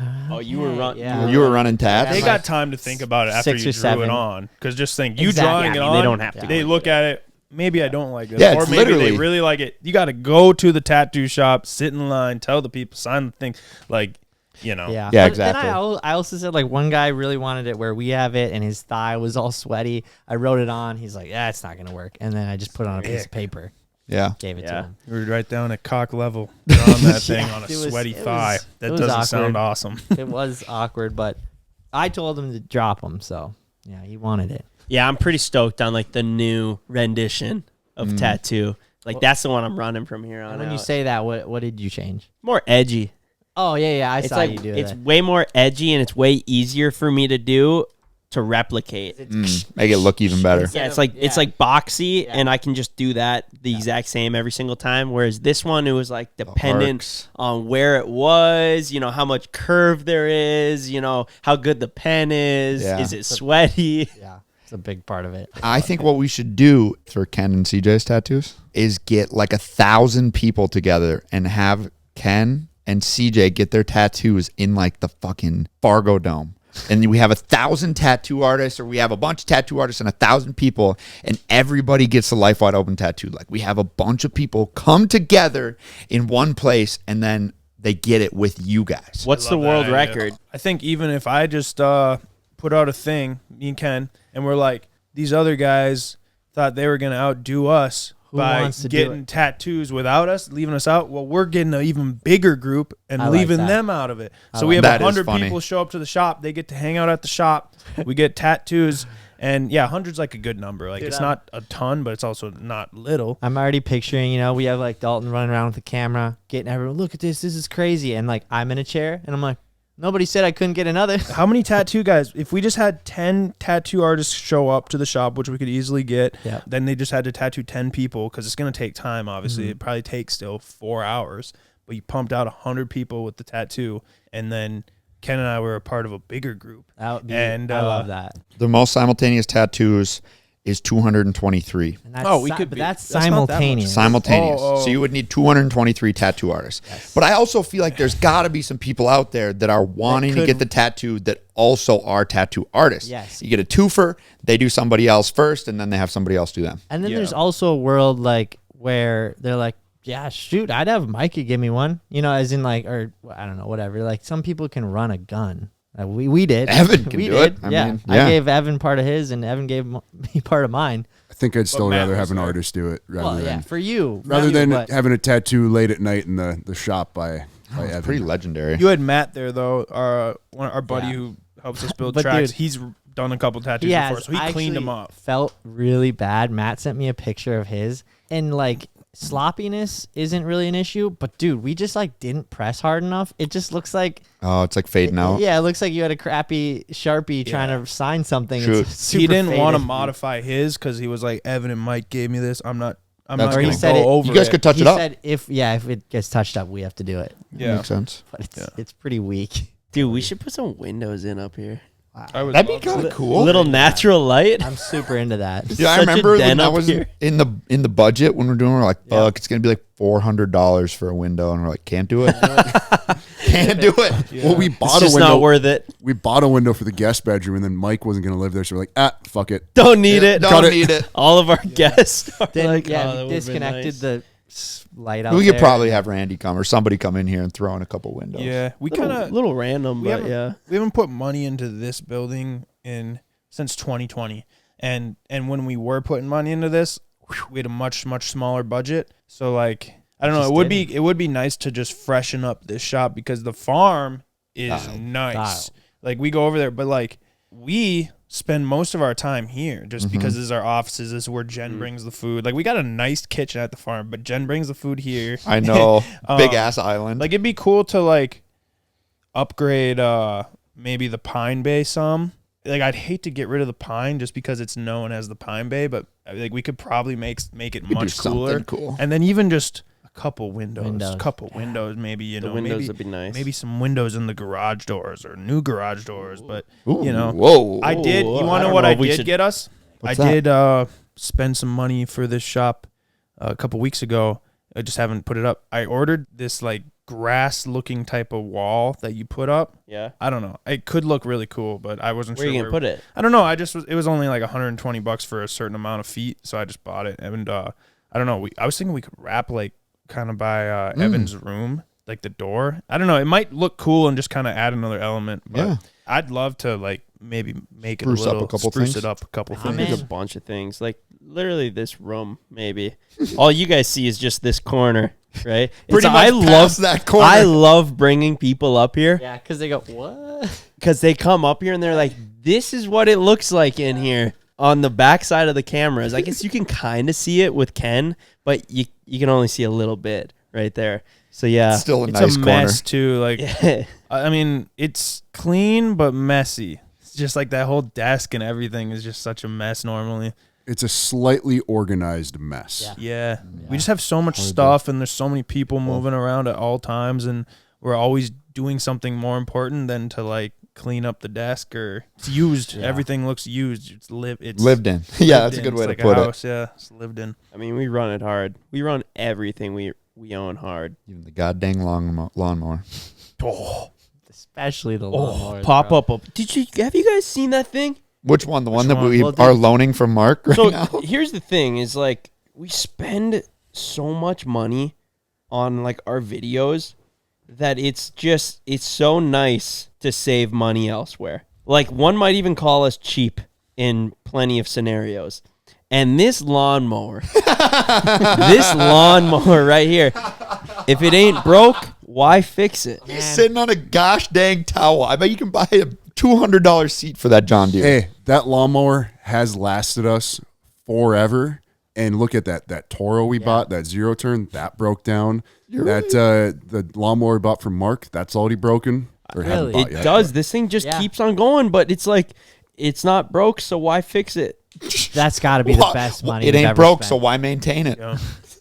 B: you were running.
D: Yeah.
A: You were running tats.
C: They got time to think about it after you drew it on, because just think you drawing it on.
B: They don't have to.
C: They look at it. Maybe I don't like this.
A: Yeah,
C: or maybe they really like it. You got to go to the tattoo shop, sit in line, tell the people, sign the thing. Like,
D: Yeah,
A: exactly.
D: Then I also said, like, one guy really wanted it where we have it, and his thigh was all sweaty. I wrote it on. He's like, it's not going to work. And then I just put it on a piece of paper.
A: Yeah.
D: Gave it to him.
C: We were right down at cock level, drawing that thing on a sweaty thigh. That doesn't
D: awkward.
C: sound awesome.
D: It was awkward, but I told him to drop him, so, yeah, he wanted it.
B: Yeah, I'm pretty stoked on like the new rendition of tattoo. Like that's the one I'm running from here on.
D: And when you say that, what did you change?
B: More edgy.
D: Oh yeah, I saw you do it.
B: It's way more edgy and it's way easier for me to do to replicate.
A: Make it look even better.
B: Yeah, it's like boxy, and I can just do that the exact same every single time. Whereas this one, it was like dependent on where it was, how much curve there is, how good the pen is.
A: Yeah.
B: Is it sweaty?
D: Yeah. It's a big part of it.
A: I think what we should do for Ken and CJ's tattoos is get like 1,000 people together and have Ken and CJ get their tattoos in like the fucking Fargo Dome. and we have 1,000 tattoo artists, or we have a bunch of tattoo artists and 1,000 people, and everybody gets a life wide open tattoo. Like, we have a bunch of people come together in one place, and then they get it with you guys.
B: What's the world record?
C: I think even if I just put out a thing, me and Ken, and we're like, these other guys thought they were going to outdo us by getting tattoos without us, leaving us out. Well, we're getting an even bigger group and leaving them out of it. So we have 100 people show up to the shop. They get to hang out at the shop. We get tattoos. And yeah, 100's like a good number. Like, it's not a ton, but it's also not little.
D: I'm already picturing, we have like Dalton running around with the camera, getting everyone, look at this is crazy. And like, I'm in a chair and I'm like, nobody said I couldn't get another.
C: How many tattoo guys? If we just had 10 tattoo artists show up to the shop, which we could easily get, then they just had to tattoo 10 people, because it's going to take time, obviously. It probably takes still 4 hours. But you pumped out 100 people with the tattoo, and then Ken and I were a part of a bigger group.
D: I love that.
A: The most simultaneous tattoos is 223.
D: That's simultaneous.
A: Simultaneous. So you would need 223 tattoo artists. Yes. But I also feel like there's got to be some people out there that are wanting to get the tattoo that also are tattoo artists.
D: Yes.
A: You get a twofer, they do somebody else first, and then they have somebody else do them.
D: And then there's also a world like where they're like, yeah, shoot, I'd have Mikey give me one. As in like, or I don't know, whatever. Like, some people can run a gun. We did.
A: Evan can do it. I mean,
D: I gave Evan part of his, and Evan gave me part of mine.
E: I think I'd still rather have an artist do it rather than
D: for you,
E: rather than having a tattoo late at night in the shop by Evan.
A: Pretty legendary.
C: You had Matt there though, our buddy who helps us build tracks.
D: Dude,
C: he's done a couple tattoos before, so he cleaned them up.
D: Felt really bad. Matt sent me a picture of his, and like, sloppiness isn't really an issue, but dude, we just like didn't press hard enough. It just looks like
A: it's like fading out.
D: Yeah, it looks like you had a crappy Sharpie trying to sign something.
C: He didn't want to modify his because he was like, Evan and Mike gave me this. I'm not gonna go over.
A: You guys could touch it up.
D: He said if it gets touched up, we have to do it.
C: Yeah,
A: makes sense.
D: But it's pretty weak.
B: Dude, we should put some windows in up here.
A: That'd be kind of cool.
B: A little natural light.
D: I'm super into that.
A: Yeah, I remember when that was in the budget when we're like, fuck, it's gonna be like $400 for a window, and we're like, can't do it. Can't do it.
E: Yeah. Well, we bought
B: it's
E: a window.
B: Not worth it.
E: We bought a window for the guest bedroom, and then Mike wasn't gonna live there, so we're like, fuck it.
B: Don't need it.
A: Don't need it.
B: All of our guests are
D: we disconnected the light out.
A: We could probably have Randy come or somebody come in here and throw in a couple windows.
C: Yeah, we kind of
B: little random, but
C: we haven't put money into this building since 2020, and when we were putting money into this, we had a much smaller budget. So like, I don't know, it would be nice to just freshen up this shop, because the farm is nice. Like, we go over there, but like, we spend most of our time here just because this is our offices. This is where Jen brings the food. Like, we got a nice kitchen at the farm, but Jen brings the food here.
A: I know. Big ass island.
C: Like, it'd be cool to like upgrade maybe the Pine Bay some. Like, I'd hate to get rid of the Pine just because it's known as the Pine Bay, but like, we could probably make it much cooler.
A: Cool.
C: And then even just a couple windows, maybe,
B: the windows would be nice.
C: Maybe some windows in the garage doors or new garage doors. But
A: whoa.
C: I did. You want to know what I did get us?
A: What's
C: I did spend some money for this shop a couple weeks ago. I just haven't put it up. I ordered this like grass-looking type of wall that you put up.
B: Yeah.
C: I don't know. It could look really cool, but I wasn't sure
B: where you gonna put it.
C: I don't know. It was only like $120 for a certain amount of feet, so I just bought it. And I don't know. I was thinking we could wrap like kind of by Evan's room, like the door. I don't know. It might look cool and just kind of add another element. But I'd love to like maybe make it spruce it up a couple things.
B: There's a bunch of things. Like literally this room, maybe. All you guys see is just this corner. Right,
A: pretty much. I love that corner.
B: I love bringing people up here.
D: Yeah, because they go, what?
B: Because they come up here and they're like, "This is what it looks like in here." On the back side of the cameras, I guess you can kind of see it with Ken, but you can only see a little bit right there. So yeah,
A: it's still
C: it's
A: nice
C: a
A: corner.
C: mess too. Like, I mean, it's clean but messy. It's just like that whole desk and everything is just such a mess normally.
E: It's a slightly organized mess.
C: Yeah. We just have so much stuff, and there's so many people moving around at all times, and we're always doing something more important than to like clean up the desk, or it's used. Yeah. Everything looks used. It's
A: lived in. Yeah, that's a good way to put it.
C: Yeah, it's lived in.
B: I mean, we run it hard. We run everything we own hard.
A: Even the goddamn lawnmower.
C: Oh,
D: Especially the lawnmowers,
B: pop
D: bro.
B: up. Have you guys seen that thing?
A: Which one? The one that
C: one?
A: we
D: Well,
A: are loaning from Mark right
B: So
A: now?
B: here's the thing: is like we spend so much money on like our videos that it's so nice to save money elsewhere. Like one might even call us cheap in plenty of scenarios. And this lawnmower right here, if it ain't broke, why fix it?
A: He's sitting on a gosh dang towel. I bet you can buy a $200 seat for that John Deere.
E: Hey, that lawnmower has lasted us forever. And look at that Toro we bought, that zero turn, that broke down. The lawnmower we bought from Mark, that's already broken. Or haven't bought
B: It
E: yet.
B: does. This thing just keeps on going, but it's like it's not broke, so why fix it?
D: That's got to be the best money.
A: It
D: we've
A: ain't
D: ever
A: broke,
D: spent.
A: so why maintain it?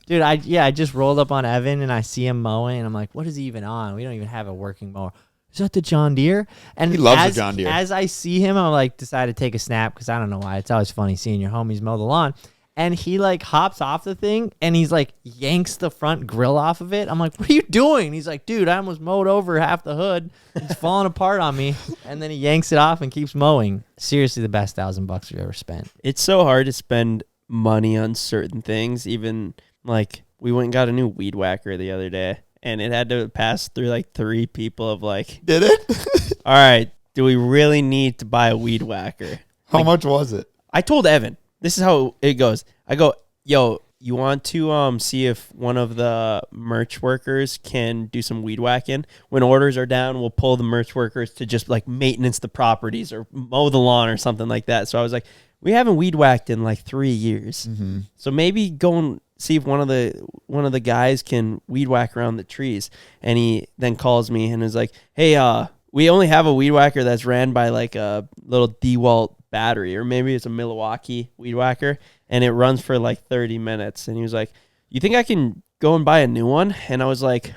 D: Dude, I just rolled up on Evan and I see him mowing and I'm like, what is he even on? We don't even have a working mower. Is that the John Deere? And
A: He loves the John Deere.
D: As I see him, I'm like, decide to take a snap because I don't know why. It's always funny seeing your homies mow the lawn. And he like hops off the thing and he's like yanks the front grill off of it. I'm like, what are you doing? He's like, dude, I almost mowed over half the hood. It's falling apart on me. And then he yanks it off and keeps mowing. Seriously, the best $1,000 we've ever spent.
B: It's so hard to spend money on certain things. Even like we went and got a new weed whacker the other day, and it had to pass through like 3 people of like,
A: Did it?
B: all right, do we really need to buy a weed whacker?
A: How much was it?
B: I told Evan, this is how it goes. I go, yo, you want to see if one of the merch workers can do some weed whacking? When orders are down, we'll pull the merch workers to just like maintenance the properties or mow the lawn or something like that. So I was like, we haven't weed whacked in like 3 years.
A: Mm-hmm.
B: So maybe go and see if one of the guys can weed whack around the trees. And he then calls me and is like, hey, we only have a weed whacker that's ran by like a little DeWalt battery, or maybe it's a Milwaukee weed whacker, and it runs for like 30 minutes. And he was like, you think I can go and buy a new one? And I was like,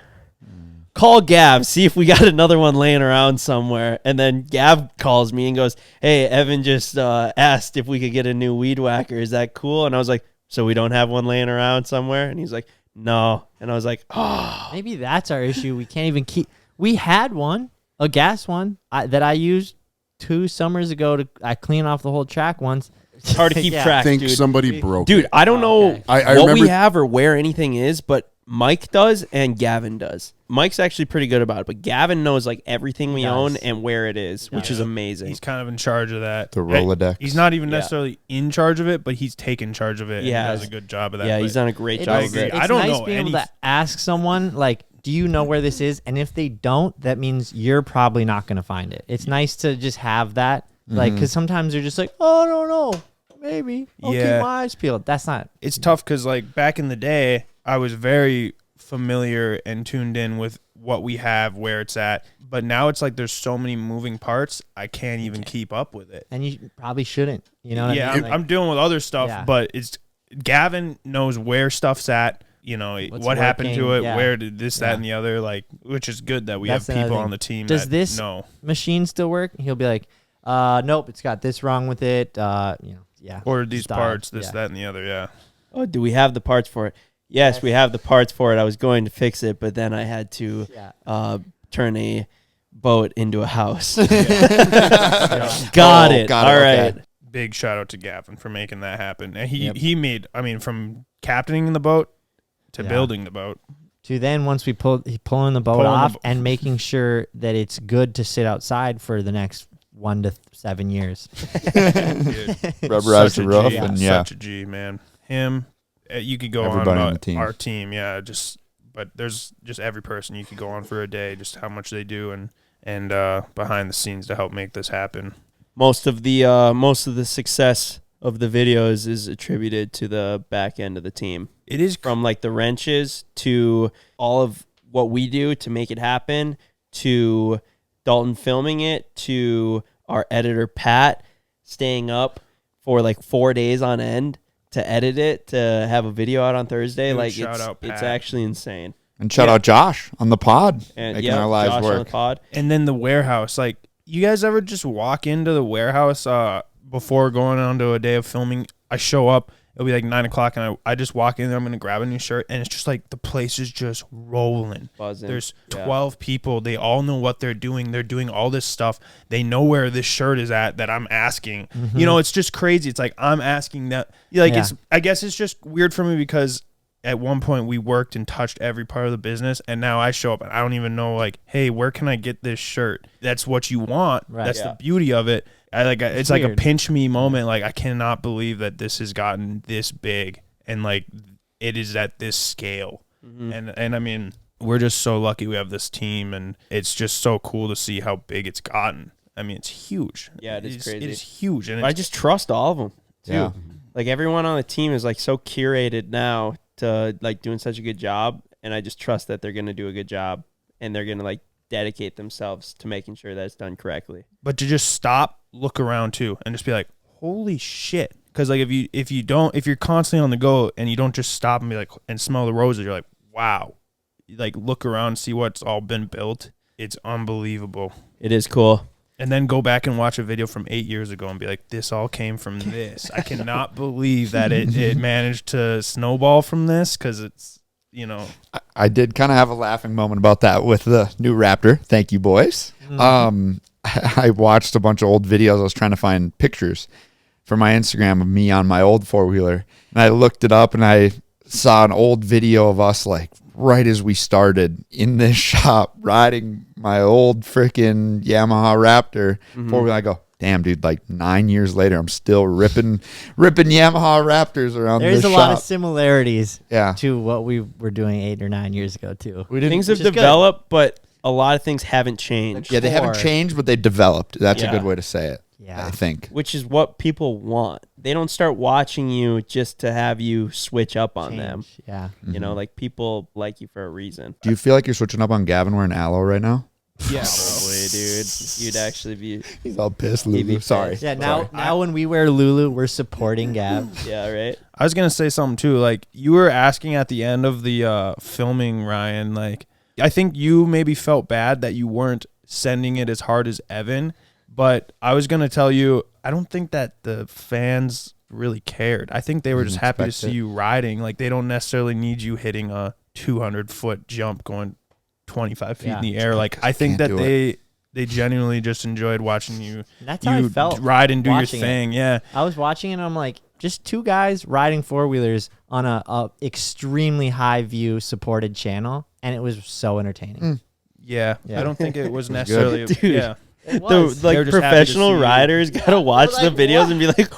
B: call Gav, see if we got another one laying around somewhere. And then Gav calls me and goes, hey, Evan just asked if we could get a new weed whacker. Is that cool? And I was like, so we don't have one laying around somewhere? And he's like, no. And I was like, oh.
D: Maybe that's our issue. We can't even keep. We had one, a gas one that I used 2 summers ago. I clean off the whole track once.
B: It's hard to keep
E: I
B: track,
E: think
B: dude.
E: somebody broke
B: Dude,
E: it.
B: I don't know
E: I
B: what
E: remember
B: we have or where anything is, but Mike does and Gavin does. Mike's actually pretty good about it, but Gavin knows like everything we own and where it is, which is amazing.
C: He's kind of in charge of that.
A: The Rolodex.
C: He's not even necessarily in charge of it, but he's taken charge of it.
B: Yeah.
C: And he does a good job of that.
B: Yeah,
C: but
B: he's done a great
D: It
B: job
D: is-
B: of it.
C: I
D: It's
C: don't
D: nice
C: know
D: being able
C: any-
D: to ask someone, like, do you know where this is? And if they don't, that means you're probably not going to find it. It's nice to just have that, like, because sometimes they're just like, oh, I don't know. Maybe. I'll keep
C: Yeah.
D: my eyes peeled. That's not.
C: It's tough because like back in the day, I was very familiar and tuned in with what we have, where it's at. But now it's like there's so many moving parts, I can't even keep up with it.
D: And you probably shouldn't. You know what
C: Yeah,
D: I mean?
C: I'm dealing with other stuff,
D: Yeah.
C: but it's Gavin knows where stuff's at. You know
D: What's
C: what happened to
D: working,
C: it,
D: yeah.
C: where did this, that,
D: Yeah.
C: and the other. Like, which is good that we
D: That's
C: have
D: another
C: people
D: thing.
C: on the team.
D: Does
C: that
D: this
C: know.
D: machine still work? He'll be like, nope, it's got this wrong with it. Yeah.
C: Ordered these
D: Style.
C: parts, this,
D: Yeah.
C: that, and the other. Yeah.
B: Oh, do we have the parts for it? Yes, we have the parts for it. I was going to fix it, but then I had to turn a boat into a house. Got it. All right.
C: Big shout out to Gavin for making that happen. And he made, I mean, from captaining the boat to building the boat.
D: To then once we pulling the boat
C: Pulling the
D: off
C: bo-
D: and making sure that it's good to sit outside for the next 1 to 7 years.
A: Rubberize the roof and
C: such a G, man. Him, you could go
A: Everybody
C: on
A: on
C: about
A: the team.
C: our team, but there's just every person you could go on for a day, just how much they do and behind the scenes to help make this happen.
B: Most of the success of the videos is attributed to the back end of the team.
C: It is
B: From like the wrenches to all of what we do to make it happen, to Dalton filming it, to our editor Pat staying up for like 4 days on end to edit it, to have a video out on Thursday.
C: Dude,
B: Like
C: shout out
B: it's
C: Pat.
B: actually insane.
A: And shout out Josh on the pod,
B: And
A: making our lives
B: Josh on the
A: work.
B: pod.
C: And then the warehouse, like, you guys ever just walk into the warehouse before going on to a day of filming? I show up it'll be like 9 o'clock, and I just walk in there. I'm gonna grab a new shirt, and it's just like the place is just rolling.
B: Buzzing.
C: There's 12 people. They all know what they're doing. They're doing all this stuff. They know where this shirt is at that I'm asking. You know, it's just crazy. It's like I'm asking that. Like it's. I guess it's just weird for me because at one point we worked and touched every part of the business, and now I show up and I don't even know, like, hey, where can I get this shirt? That's what you want. Right. That's the beauty of it. It's like a pinch me moment. Like, I cannot believe that this has gotten this big and like it is at this scale. And I mean, we're just so lucky we have this team, and it's just so cool to see how big it's gotten. I mean, it's huge.
B: Yeah, it is crazy.
C: It is huge. And
B: I just trust all of them too.
A: Yeah.
B: Like, everyone on the team is like so curated now to like doing such a good job, and I just trust that they're going to do a good job, and they're going to like dedicate themselves to making sure that it's done correctly.
C: But to just stop, look around too, and just be like, holy shit. Because like if you're constantly on the go and you don't just stop and be like and smell the roses, you're like, wow. You like look around, see what's all been built. It's unbelievable.
B: It is cool.
C: And then go back and watch a video from 8 years ago and be like, this all came from this. I cannot believe that it managed to snowball from this, because it's, you know.
A: I did kind of have a laughing moment about that with the new Raptor. Thank you, boys. I watched a bunch of old videos. I was trying to find pictures for my Instagram of me on my old four-wheeler. And I looked it up, and I saw an old video of us, like, right as we started in this shop riding my old freaking Yamaha Raptor four-wheeler. I go, damn, dude, like 9 years later, I'm still ripping Yamaha Raptors around this shop.
D: There's a lot of similarities
A: yeah.
D: to what we were doing 8 or 9 years ago, too.
B: Things have developed, but a lot of things haven't changed.
A: Yeah, they haven't changed, but they developed. That's a good way to say it.
D: Yeah.
A: I think.
B: Which is what people want. They don't start watching you just to have you switch up on them.
D: Yeah.
B: You know, like, people like you for a reason.
A: Do you feel like you're switching up on Gavin wearing aloe right now?
C: Yeah,
B: probably, dude. You'd actually be.
A: He's all pissed, Lulu. Sorry.
D: Yeah, now when we wear Lulu, we're supporting Gav.
B: Yeah, right.
C: I was gonna say something too. Like, you were asking at the end of the filming, Ryan. Like, I think you maybe felt bad that you weren't sending it as hard as Evan. But I was going to tell you, I don't think that the fans really cared. I think they were just happy to see you riding. Like, they don't necessarily need you hitting a 200-foot jump going 25 feet in the air. Like, I think that they genuinely just enjoyed watching you.
D: That's how I felt
C: ride and do your thing. Yeah.
D: I was watching it, and I'm like, just two guys riding four-wheelers on a extremely high view supported channel, and it was so entertaining.
C: Yeah. I don't think it was necessarily.
B: Dude.
C: Yeah.
B: The like professional riders gotta watch the videos and be like,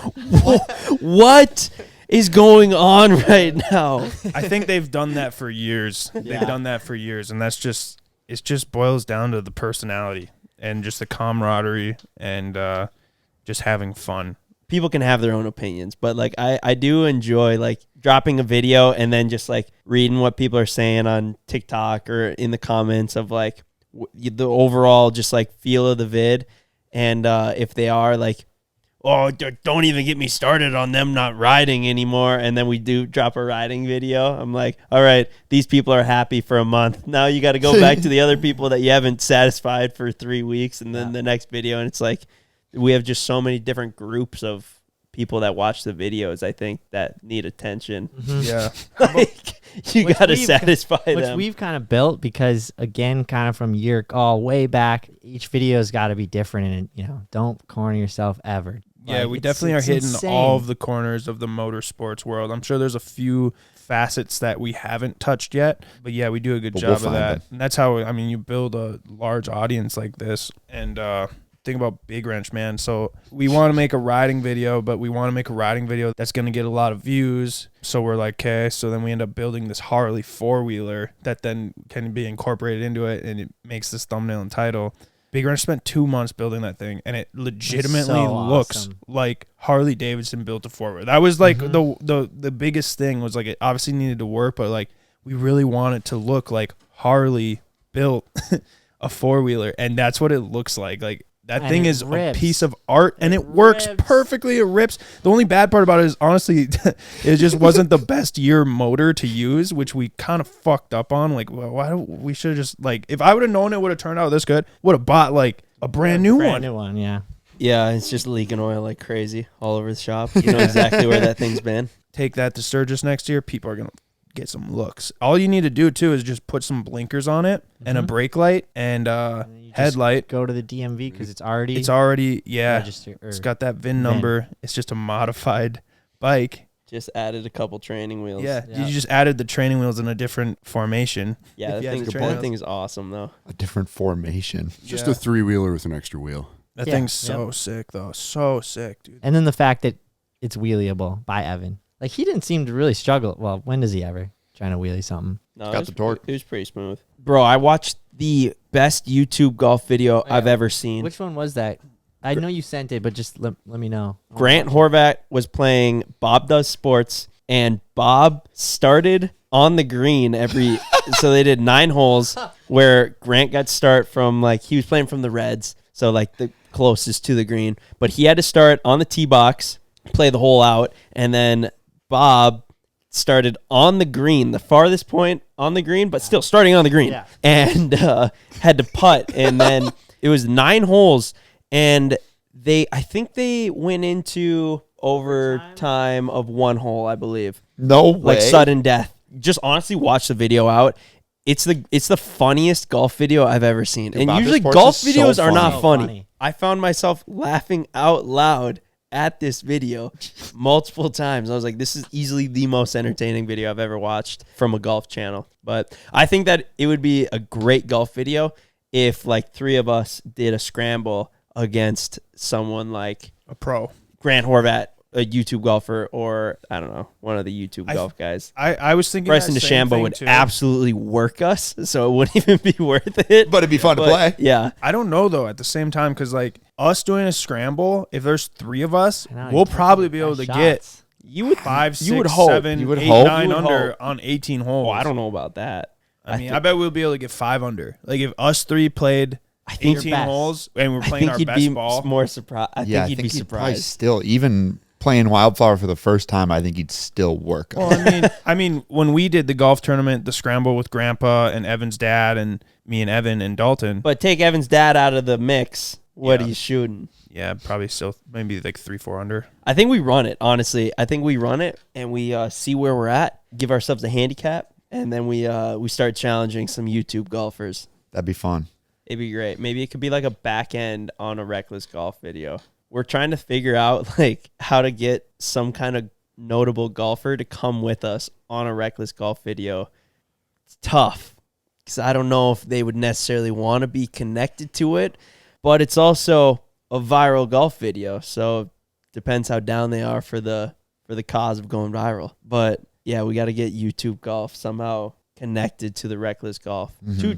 B: what is going on right now?
C: I think they've done that for years. They've done that for years, and it just boils down to the personality and just the camaraderie and just having fun.
B: People can have their own opinions, but like I do enjoy like dropping a video and then just like reading what people are saying on TikTok or in the comments of like the overall just like feel of the vid, and if they are like, oh, don't even get me started on them not riding anymore, and then we do drop a riding video, I'm like, all right, these people are happy for a month, now you got to go back to the other people that you haven't satisfied for 3 weeks, and then the next video, and it's like we have just so many different groups of people that watch the videos, I think, that need attention.
C: Yeah.
B: Like, you got to satisfy them.
D: Which we've kind of built because, again, kind of from way back, each video's got to be different, and, don't corner yourself ever.
C: Yeah,
D: like,
C: we definitely are hitting
D: insane.
C: all of the corners of the motorsports world. I'm sure there's a few facets that we haven't touched yet, but yeah, we do a good job of that. And that's how, you build a large audience like this, and think about Big Wrench, man. So we want to make a riding video, but we want to make a riding video that's going to get a lot of views. So we're like, okay, so then we end up building this Harley four-wheeler that then can be incorporated into it, and it makes this thumbnail and title. Big Wrench spent 2 months building that thing, and it legitimately looks like Harley Davidson built a four-wheeler. That was like the biggest thing was like it obviously needed to work, but like we really want it to look like Harley built a four-wheeler, and that's what it looks like. Like, that thing is a piece of art, and it works perfectly. It rips. The only bad part about it is, honestly, it just wasn't the best year motor to use, which we kind of fucked up on. Like, well, why don't we should have just, like, if I would have known it would have turned out this good, would have bought, like, a brand new one.
D: Brand new one, yeah.
B: Yeah, it's just leaking oil like crazy all over the shop. You know exactly where that thing's been.
C: take that to Sturgis next year, people are going to get some looks. All you need to do, too, is just put some blinkers on it and a brake light and headlight.
D: Go to the DMV because it's already
C: registered. It's got that VIN number. It's just a modified bike.
B: Just added a couple training wheels.
C: Yeah, you just added the training wheels in a different formation.
B: Yeah, that thing is awesome, though.
A: A different formation.
E: Just a 3-wheeler with an extra wheel.
C: That thing's so sick, though. So sick, dude.
D: And then the fact that it's wheeliable by Evan. Like, he didn't seem to really struggle. Well, when does he ever trying to wheelie something?
B: No,
A: got the torque.
B: It was pretty smooth. Bro, I watched the best YouTube golf video I've ever seen.
D: Which one was that? I know you sent it, but just let me know.
B: Grant Horvat was playing Bob Does Sports, and Bob started on the green so they did 9 holes where Grant got start from, like, he was playing from the reds, so, like, the closest to the green. But he had to start on the tee box, play the hole out, and then Bob started on the green, the farthest point on the green, but still starting on the green, and had to putt. And then it was 9 holes, and I think they went into overtime of 1 hole, I believe.
A: No way.
B: Like sudden death. Just honestly watch the video out. It's the funniest golf video I've ever seen.
A: Dude,
B: and
A: Bob
B: usually
A: Sports
B: golf
A: is so
B: videos are not
D: funny.
B: funny. I found myself laughing out loud at this video multiple times. I was like, this is easily the most entertaining video I've ever watched from a golf channel. But I think that it would be a great golf video if, like, 3 of us did a scramble against someone like
C: A pro.
B: Grant Horvat, a YouTube golfer, or I don't know, one of the YouTube golf guys.
C: I was thinking
B: Bryson
C: that same
B: DeChambeau
C: thing
B: would
C: too.
B: absolutely work us, so it wouldn't even be worth it.
A: But it'd be fun to play.
B: Yeah.
C: I don't know, though, at the same time, because, like, us doing a scramble, if there's 3 of us,
D: I know,
C: we'll
D: you
C: probably
D: can't
C: be able to
D: shots.
C: get
B: You would
C: 5, 6,
B: you would hope.
C: 7,
A: You would
C: 8,
A: hope.
C: 9
B: You would
C: under
B: hope.
C: on 18 holes.
B: Oh, I don't know about that.
C: I bet we'll be able to get 5 under. Like, if us 3 played
B: think
C: 18
D: best.
C: holes and we're
B: I
C: playing
B: think
C: our
B: he'd
C: best
B: be
C: ball.
B: more surprised. I think he'd be
A: he'd probably
B: surprised.
A: still, even playing Wildflower for the first time, I think he'd still work.
C: Well, I mean, when we did the golf tournament, the scramble with Grandpa and Evan's dad and me and Evan and Dalton.
B: But take Evan's dad out of the mix. What he's shooting.
C: Yeah, probably still maybe like 3, 4 under.
B: I think we run it, honestly. I think we run it and we see where we're at, give ourselves a handicap, and then we start challenging some YouTube golfers.
A: That'd be fun.
B: It'd be great. Maybe it could be like a back end on a Reckless Golf video. We're trying to figure out, like, how to get some kind of notable golfer to come with us on a Reckless Golf video. It's tough because I don't know if they would necessarily want to be connected to it, but it's also a viral golf video, so depends how down they are for the cause of going viral. But yeah, we got to get YouTube golf somehow connected to the Reckless Golf.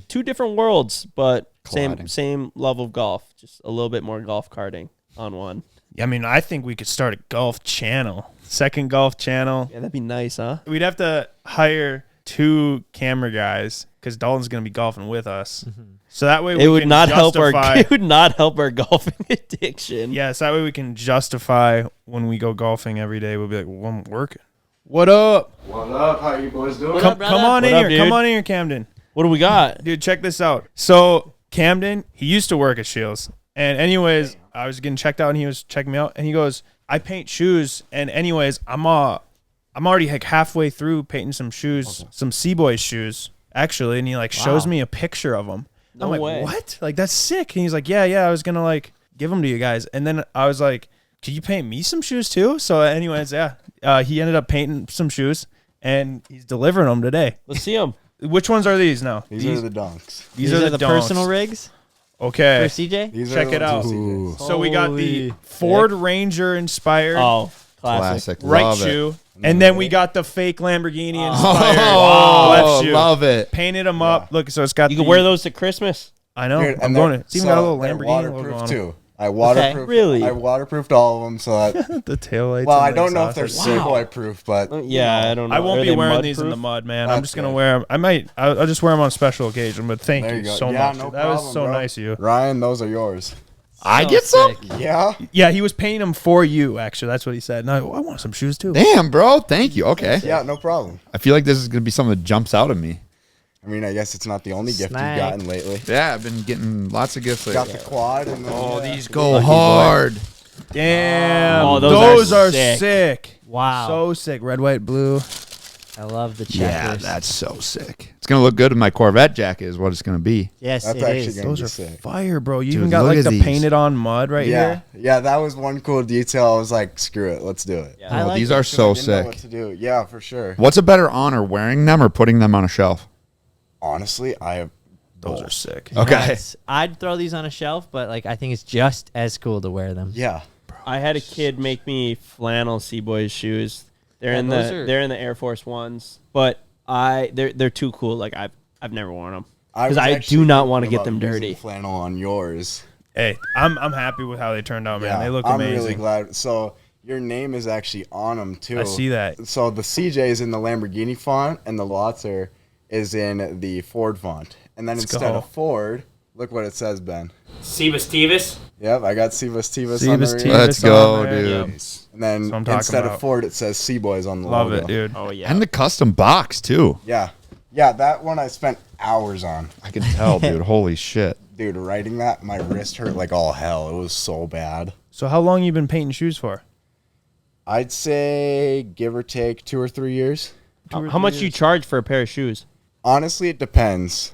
B: Two different worlds, but
A: Colliding.
B: same level of golf, just a little bit more golf karting on one.
C: Yeah, I mean, I think we could start a golf channel, second golf channel.
B: Yeah, that'd be nice, huh?
C: We'd have to hire 2 camera guys because Dalton's going to be golfing with us. So that way we
B: It would
C: can
B: not
C: justify,
B: it would not help our golfing addiction.
C: Yes, that way we can justify when we go golfing every day. We'll be like, well, I'm working. What up?
E: What up? How you boys doing?
C: Come on in
B: What
C: here.
B: up, dude?
C: Come on in here, Camden.
B: What do we got?
C: Dude, check this out. So Camden, he used to work at Shields. And anyways, I was getting checked out and he was checking me out. And he goes, I paint shoes. And anyways, I'm already like halfway through painting some shoes, some CBoys shoes, actually. And he like shows me a picture of them.
B: No
C: I'm like,
B: way.
C: what? Like, that's sick. And he's like, yeah, I was going to like give them to you guys. And then I was like, could you paint me some shoes too? So anyways, yeah, he ended up painting some shoes and he's delivering them today.
B: Let's see them.
C: Which ones are these now?
E: These are the donks.
C: These are the donks.
D: personal rigs
C: Okay.
D: for CJ.
E: These
C: Check
E: are the
C: it out.
E: ones with CJ.
C: So we got the
D: Holy
C: Ford Ranger inspired
B: Oh, classic.
C: right
A: Love it.
C: shoe. And then we got the fake Lamborghini inspired
A: Oh,
C: left shoe.
A: love it.
C: Painted them up. Look, so it's got
B: You can wear those to Christmas.
C: I know.
E: Dude,
C: I'm
E: and
C: going
E: they're-
C: to. It's even
E: so
C: got a little
E: they're
C: Lamborghini logo
E: waterproof
C: on them.
E: too. I waterproofed.
B: Really?
E: I waterproofed all of them so that.
C: The taillights.
E: Well,
C: and
E: I
C: the
E: don't know if
C: exhaust
E: they're
C: are-
E: Boy proof, but
B: Yeah, I don't know.
C: I won't
B: Are
C: be
B: they
C: wearing
B: mud
C: these in the
B: proof?
C: mud, man.
E: That's
C: I'm just gonna
E: good.
C: wear them. I'll just wear them on special occasion. But thank
E: There
C: you
E: you go.
C: so
E: Yeah,
C: much.
E: no
C: That was
E: problem,
C: so
E: bro.
C: nice of you.
E: Ryan, those are yours.
A: I get some?
E: Yeah.
C: Yeah, he was painting them for you. Actually, that's what he said. No, I want some shoes too.
A: Damn, bro. Thank you. Okay.
E: Yeah, no problem.
A: I feel like this is going to be something that jumps out of me.
E: I mean, I guess it's not the only gift
D: Snag.
E: you've gotten lately.
A: Yeah, I've been getting lots of gifts
E: Got
A: lately.
E: the quad and then
A: Oh, these go hard.
C: Damn.
B: Oh,
C: those
B: those are
C: are
B: sick.
C: sick.
D: Wow.
C: So sick. Red, white, blue.
D: I love the checkers.
A: Yeah, that's so sick. It's gonna look good with my Corvette jacket. Is what it's gonna be.
D: Yes,
J: That's
D: it
J: actually
D: is.
J: gonna
C: Those
J: be
C: are
J: sick.
C: fire, bro. You
A: Dude,
C: even got
A: look
C: like
A: at
C: the
A: these.
C: painted on mud right here.
J: Yeah, that was one cool detail. I was like, screw it, let's do it.
D: I like
A: These
D: it.
A: are so
J: I didn't know what
A: sick.
J: to do. Yeah, for sure.
A: What's a better honor, wearing them or putting them on a shelf?
J: Honestly, I have
C: Those
J: both.
C: are sick.
A: Okay.
D: Yes. I'd throw these on a shelf, but like I think it's just as cool to wear them.
J: Yeah.
B: I had a kid make me flannel C-Boys shoes. They're
D: Yeah,
B: in
D: those
B: the
D: are-
B: they're in the Air Force Ones, but they're too cool. Like I've never worn them because
J: was
B: I
J: actually
B: do not want to
J: thinking
B: get them
J: about using
B: dirty.
J: Flannel on yours.
C: Hey, I'm happy with how they turned out, man.
J: Yeah,
C: They look
J: I'm
C: amazing.
J: really glad. So your name is actually on them too.
C: I see that.
J: So the CJ is in the Lamborghini font, and the Lotzer is in the Ford font. And then
C: Let's
J: instead
C: go.
J: of Ford, look what it says, Ben.
B: Sebas.
J: Yep, I got Sebas on the
C: Sebas
J: ring.
C: Tevis
A: Let's go,
C: on there.
A: dude.
B: Yep.
J: And then
C: That's what I'm talking
J: instead
C: about.
J: of Ford, it says C-Boys on the
C: Love
J: logo.
C: it, dude.
B: Oh yeah.
A: And the custom box too.
J: Yeah. Yeah, that one I spent hours on.
A: I can tell, dude. Holy shit.
J: Dude, writing that, my wrist hurt like all hell. It was so bad.
C: So how long you been painting shoes for?
J: I'd say give or take 2 or 3 years.
B: How much you charge for a pair of shoes?
J: Honestly, it depends.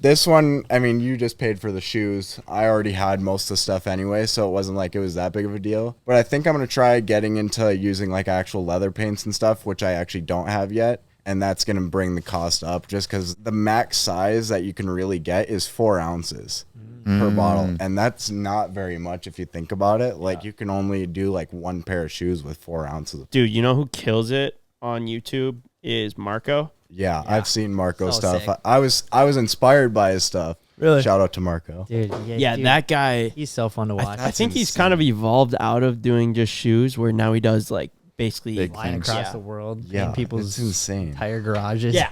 J: This one, I mean, you just paid for the shoes. I already had most of the stuff anyway, so it wasn't like it was that big of a deal. But I think I'm going to try getting into using like actual leather paints and stuff, which I actually don't have yet. And that's going to bring the cost up just because the max size that you can really get is 4 ounces per bottle. And that's not very much if you think about it. Like you can only do like one pair of shoes with 4 ounces.
B: Dude, you know who kills it on YouTube is Marco.
J: Yeah, I've seen Marco's
D: So
J: stuff.
D: sick.
J: I was inspired by his stuff.
C: Really?
J: Shout out to Marco.
D: Dude,
B: Yeah,
D: dude,
B: that guy.
D: he's so fun to watch.
B: I think he's kind of evolved out of doing just shoes, where now he does like basically.
A: Big
D: flying
A: things.
D: across
B: Yeah.
D: the world
J: Yeah,
D: in people's
J: it's insane.
D: entire garages.
B: Yeah.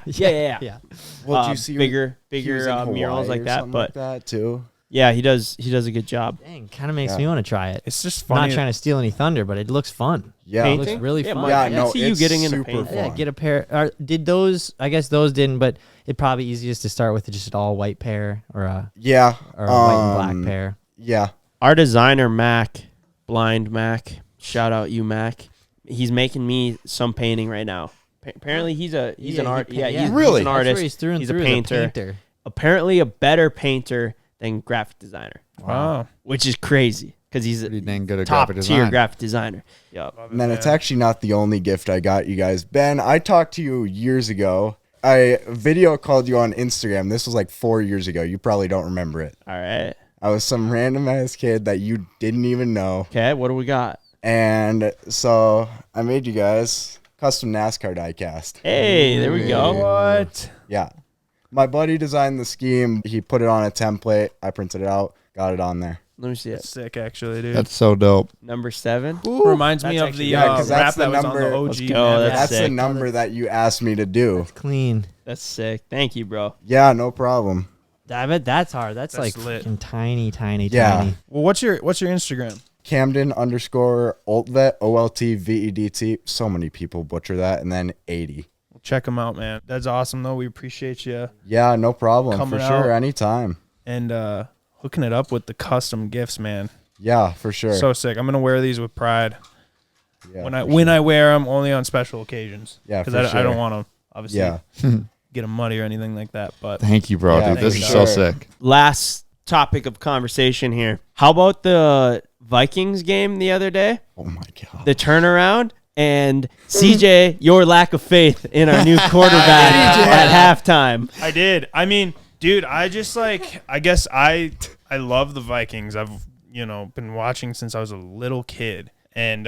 D: yeah.
J: Well, do you see
B: bigger
J: he was in
B: murals
J: Hawaii
B: like
J: or
B: that?
J: something
B: But
J: like that too.
B: yeah, he does a good job.
D: Dang, kind of makes
J: Yeah.
D: me want to try it.
C: It's just
D: I'm
C: funny.
D: not trying to steal any thunder, but it looks fun.
J: Yeah,
D: It
B: Painting?
D: looks really
B: Yeah,
D: fun.
B: Mike,
J: Yeah,
B: I
J: no,
B: see you
J: it's
B: getting into
J: super
B: painting.
J: fun.
D: Yeah, get a pair. Did those? I guess those didn't, but it probably easiest to start with just an all white pair or a
J: Yeah,
D: white and black pair.
J: Yeah,
B: Our designer Mac, Blind Mac, shout out you Mac. He's making me some painting right now. Apparently he's an art.
D: he paint-
B: He's
A: Really?
B: an
D: That's
B: artist.
D: where he's through and
B: he's
D: through
B: a
D: the
B: painter.
D: painter.
B: Apparently a better painter than graphic designer,
C: Wow.
B: which is crazy because he's
A: Pretty
B: a
A: dang good at
B: top
A: graphic
B: tier
A: design.
B: graphic designer. Yup.
J: and then it's actually not the only gift I got you guys. Ben, I talked to you years ago. I video called you on Instagram. This was like 4 years ago. You probably don't remember it.
B: All right.
J: I was some random ass kid that you didn't even know.
B: Okay. What do we got?
J: And so I made you guys custom NASCAR diecast.
B: Hey, there we go.
C: What?
J: Yeah. My buddy designed the scheme. He put it on a template. I printed it out, got it on there.
B: Let me see it.
C: Sick, actually, dude.
A: That's so dope.
B: Number 7.
C: Reminds me
B: That's
C: of
B: actually-
C: the
J: Yeah, 'cause
C: rap
J: that's the
C: that was on
J: number-
C: the OG.
B: Let's go,
C: Maverick.
J: That's the
B: sick.
J: number that you asked me to do.
D: Clean.
B: That's sick. Thank you, bro.
J: Yeah, no problem.
D: I bet that's hard. That's like
C: lit.
D: freaking tiny.
J: Yeah.
C: Well, what's your Instagram?
J: Camden_Oltvet, OLTVEDT. So many people butcher that. And then 80.
C: Check them out, man. That's awesome, though. We appreciate you
J: Yeah, no problem.
C: Coming
J: for sure.
C: out.
J: Anytime.
C: and hooking it up with the custom gifts, man.
J: Yeah, for sure.
C: So sick. I'm gonna wear these with pride.
J: yeah,
C: When I wear them, only on special occasions.
J: Yeah,
C: because
J: for
C: I
J: sure.
C: don't want to obviously
J: Yeah.
C: get them muddy or anything like that. But
A: Thank you, bro,
J: Yeah,
A: dude. This
J: for
A: is so
J: sure.
A: sick.
B: Last topic of conversation here. How about the Vikings game the other day?
J: Oh my God.
B: The turnaround and CJ, your lack of faith in our new quarterback at halftime.
C: I did. I mean, dude, I just like. I guess I love the Vikings. I've been watching since I was a little kid, and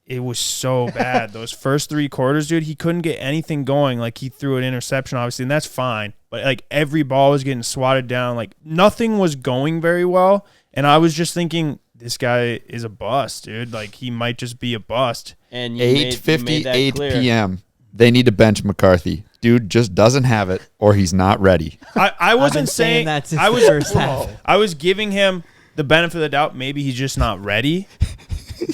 C: it was so bad. Those first 3 quarters, dude, he couldn't get anything going. Like, he threw an interception, obviously, and that's fine. But like, every ball was getting swatted down. Like, nothing was going very well. And I was just thinking, this guy is a bust, dude. Like, he might just be a bust.
B: And you made that
A: 8:58
B: clear.
A: p.m. They need to bench McCarthy. Dude just doesn't have it, or he's not ready.
C: I wasn't saying
D: that since
C: I
D: the
C: was
D: first half.
C: I was giving him the benefit of the doubt. Maybe he's just not ready.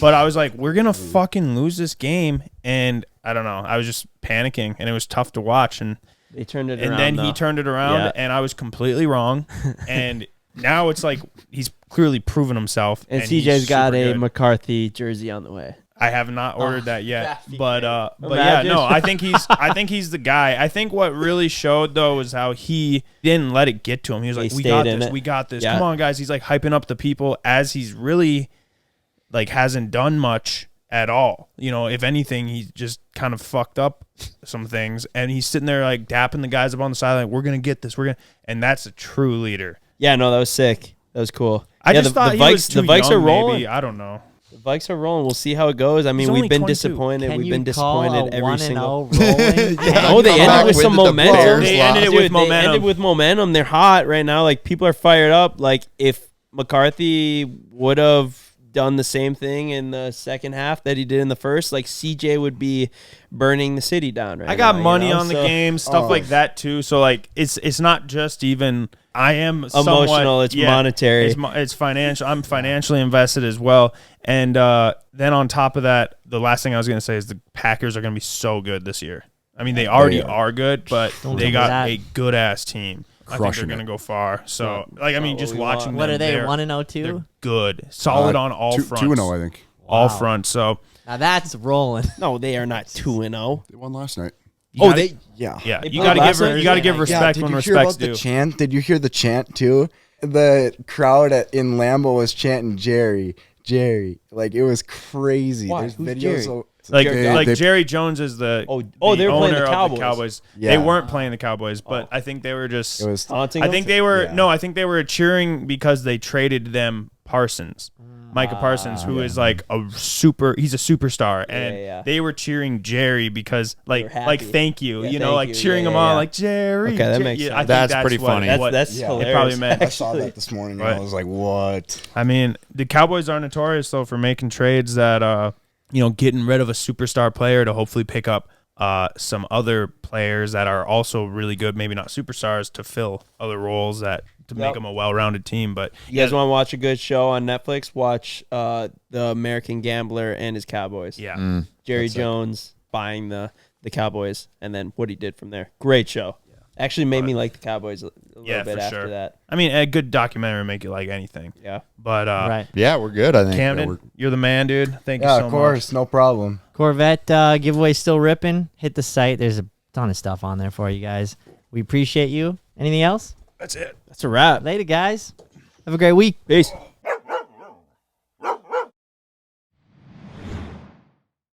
C: But I was like, we're gonna fucking lose this game, and I don't know. I was just panicking, and it was tough to watch. And
B: They turned it around.
C: then he
B: though.
C: turned it around,
B: Yeah.
C: and I was completely wrong. And now it's like he's clearly proven himself.
B: And
C: he's
B: CJ's got
C: super
B: a
C: good.
B: McCarthy jersey on the way.
C: I have not ordered that yet, but yeah,
B: Imagine.
C: no, I think he's the guy. I think what really showed though is how he didn't let it get to him. He was like, "We got this, we got this. Come on, guys." He's like hyping up the people as he's really like hasn't done much at all. You know, if anything, he just kind of fucked up some things, and he's sitting there like dapping the guys up on the side, like, "We're gonna get this. And that's a true leader.
B: Yeah, no, that was sick. That was cool.
C: I just thought he was too
B: Vikes
C: young,
B: are rolling.
C: maybe. I don't know.
B: The Vikes are rolling. We'll see how it goes. I mean,
C: He's
B: we've been
C: 22.
B: disappointed.
D: Can
B: We've
D: you
B: been
D: call
B: disappointed
D: a
B: every
D: 1-0
B: single.
D: rolling?
B: Oh, they ended with some momentum.
C: They ended it with momentum.
B: They ended with momentum. They're hot right now. Like, people are fired up. Like, if McCarthy would have done the same thing in the second half that he did in the first, like, CJ would be burning the city down right now.
C: I got money on the
B: So,
C: game, stuff like that too. So like, it's not just even. I am
B: emotional. It's monetary.
C: It's financial. I'm financially invested as well. And then on top of that, the last thing I was going to say is the Packers are going to be so good this year. I mean, they already are good, but they got a good ass team. I think they're going to go far. So, like, I mean, just watching them.
D: What are they,
C: they're
D: 1-0 too?
C: They're good. Solid on all fronts.
E: 2-0, I think.
C: All fronts. So
D: Now that's rolling.
B: No, they are not 2-0.
E: They won last night.
J: Yeah.
B: They
C: you got to give respect when respect's due.
J: The chant? Did you hear the chant too? The crowd in Lambeau was chanting Jerry. Like, it was crazy.
B: Why?
J: There's
B: Who's
J: videos.
B: Jerry?
C: Jerry Jones is the
B: they were playing
C: owner
B: the
C: of the Cowboys.
J: Yeah.
C: They weren't playing the Cowboys, but I think they were just.
J: It was
B: taunting
C: I think
B: them?
C: they were I think they were cheering because they traded them Parsons. Micah Parsons, who is like he's a superstar, and they were cheering Jerry because like thank you, like cheering him on like Jerry.
B: Okay, that makes sense.
C: I think
A: That's pretty funny.
B: That's hilarious.
C: It probably meant.
J: I saw that this morning, and I was like, what?
C: I mean, the Cowboys are notorious though for making trades that getting rid of a superstar player to hopefully pick up some other players that are also really good, maybe not superstars, to fill other roles to make them a well-rounded team. But
B: you guys want to watch a good show on Netflix? Watch The American Gambler and his Cowboys.
C: Yeah.
B: Jerry Jones buying the Cowboys and then what he did from there. Great show. Actually made me like the Cowboys a little bit after that.
C: I mean, a good documentary will make you like anything.
B: Yeah.
C: But
D: right.
A: Yeah, we're good, I think.
C: Camden, you're the man, dude. Thank you so much.
J: Yeah, of course. No problem.
D: Corvette giveaway still ripping. Hit the site. There's a ton of stuff on there for you guys. We appreciate you. Anything else?
C: That's it.
B: That's a wrap.
D: Later, guys. Have a great week.
B: Peace.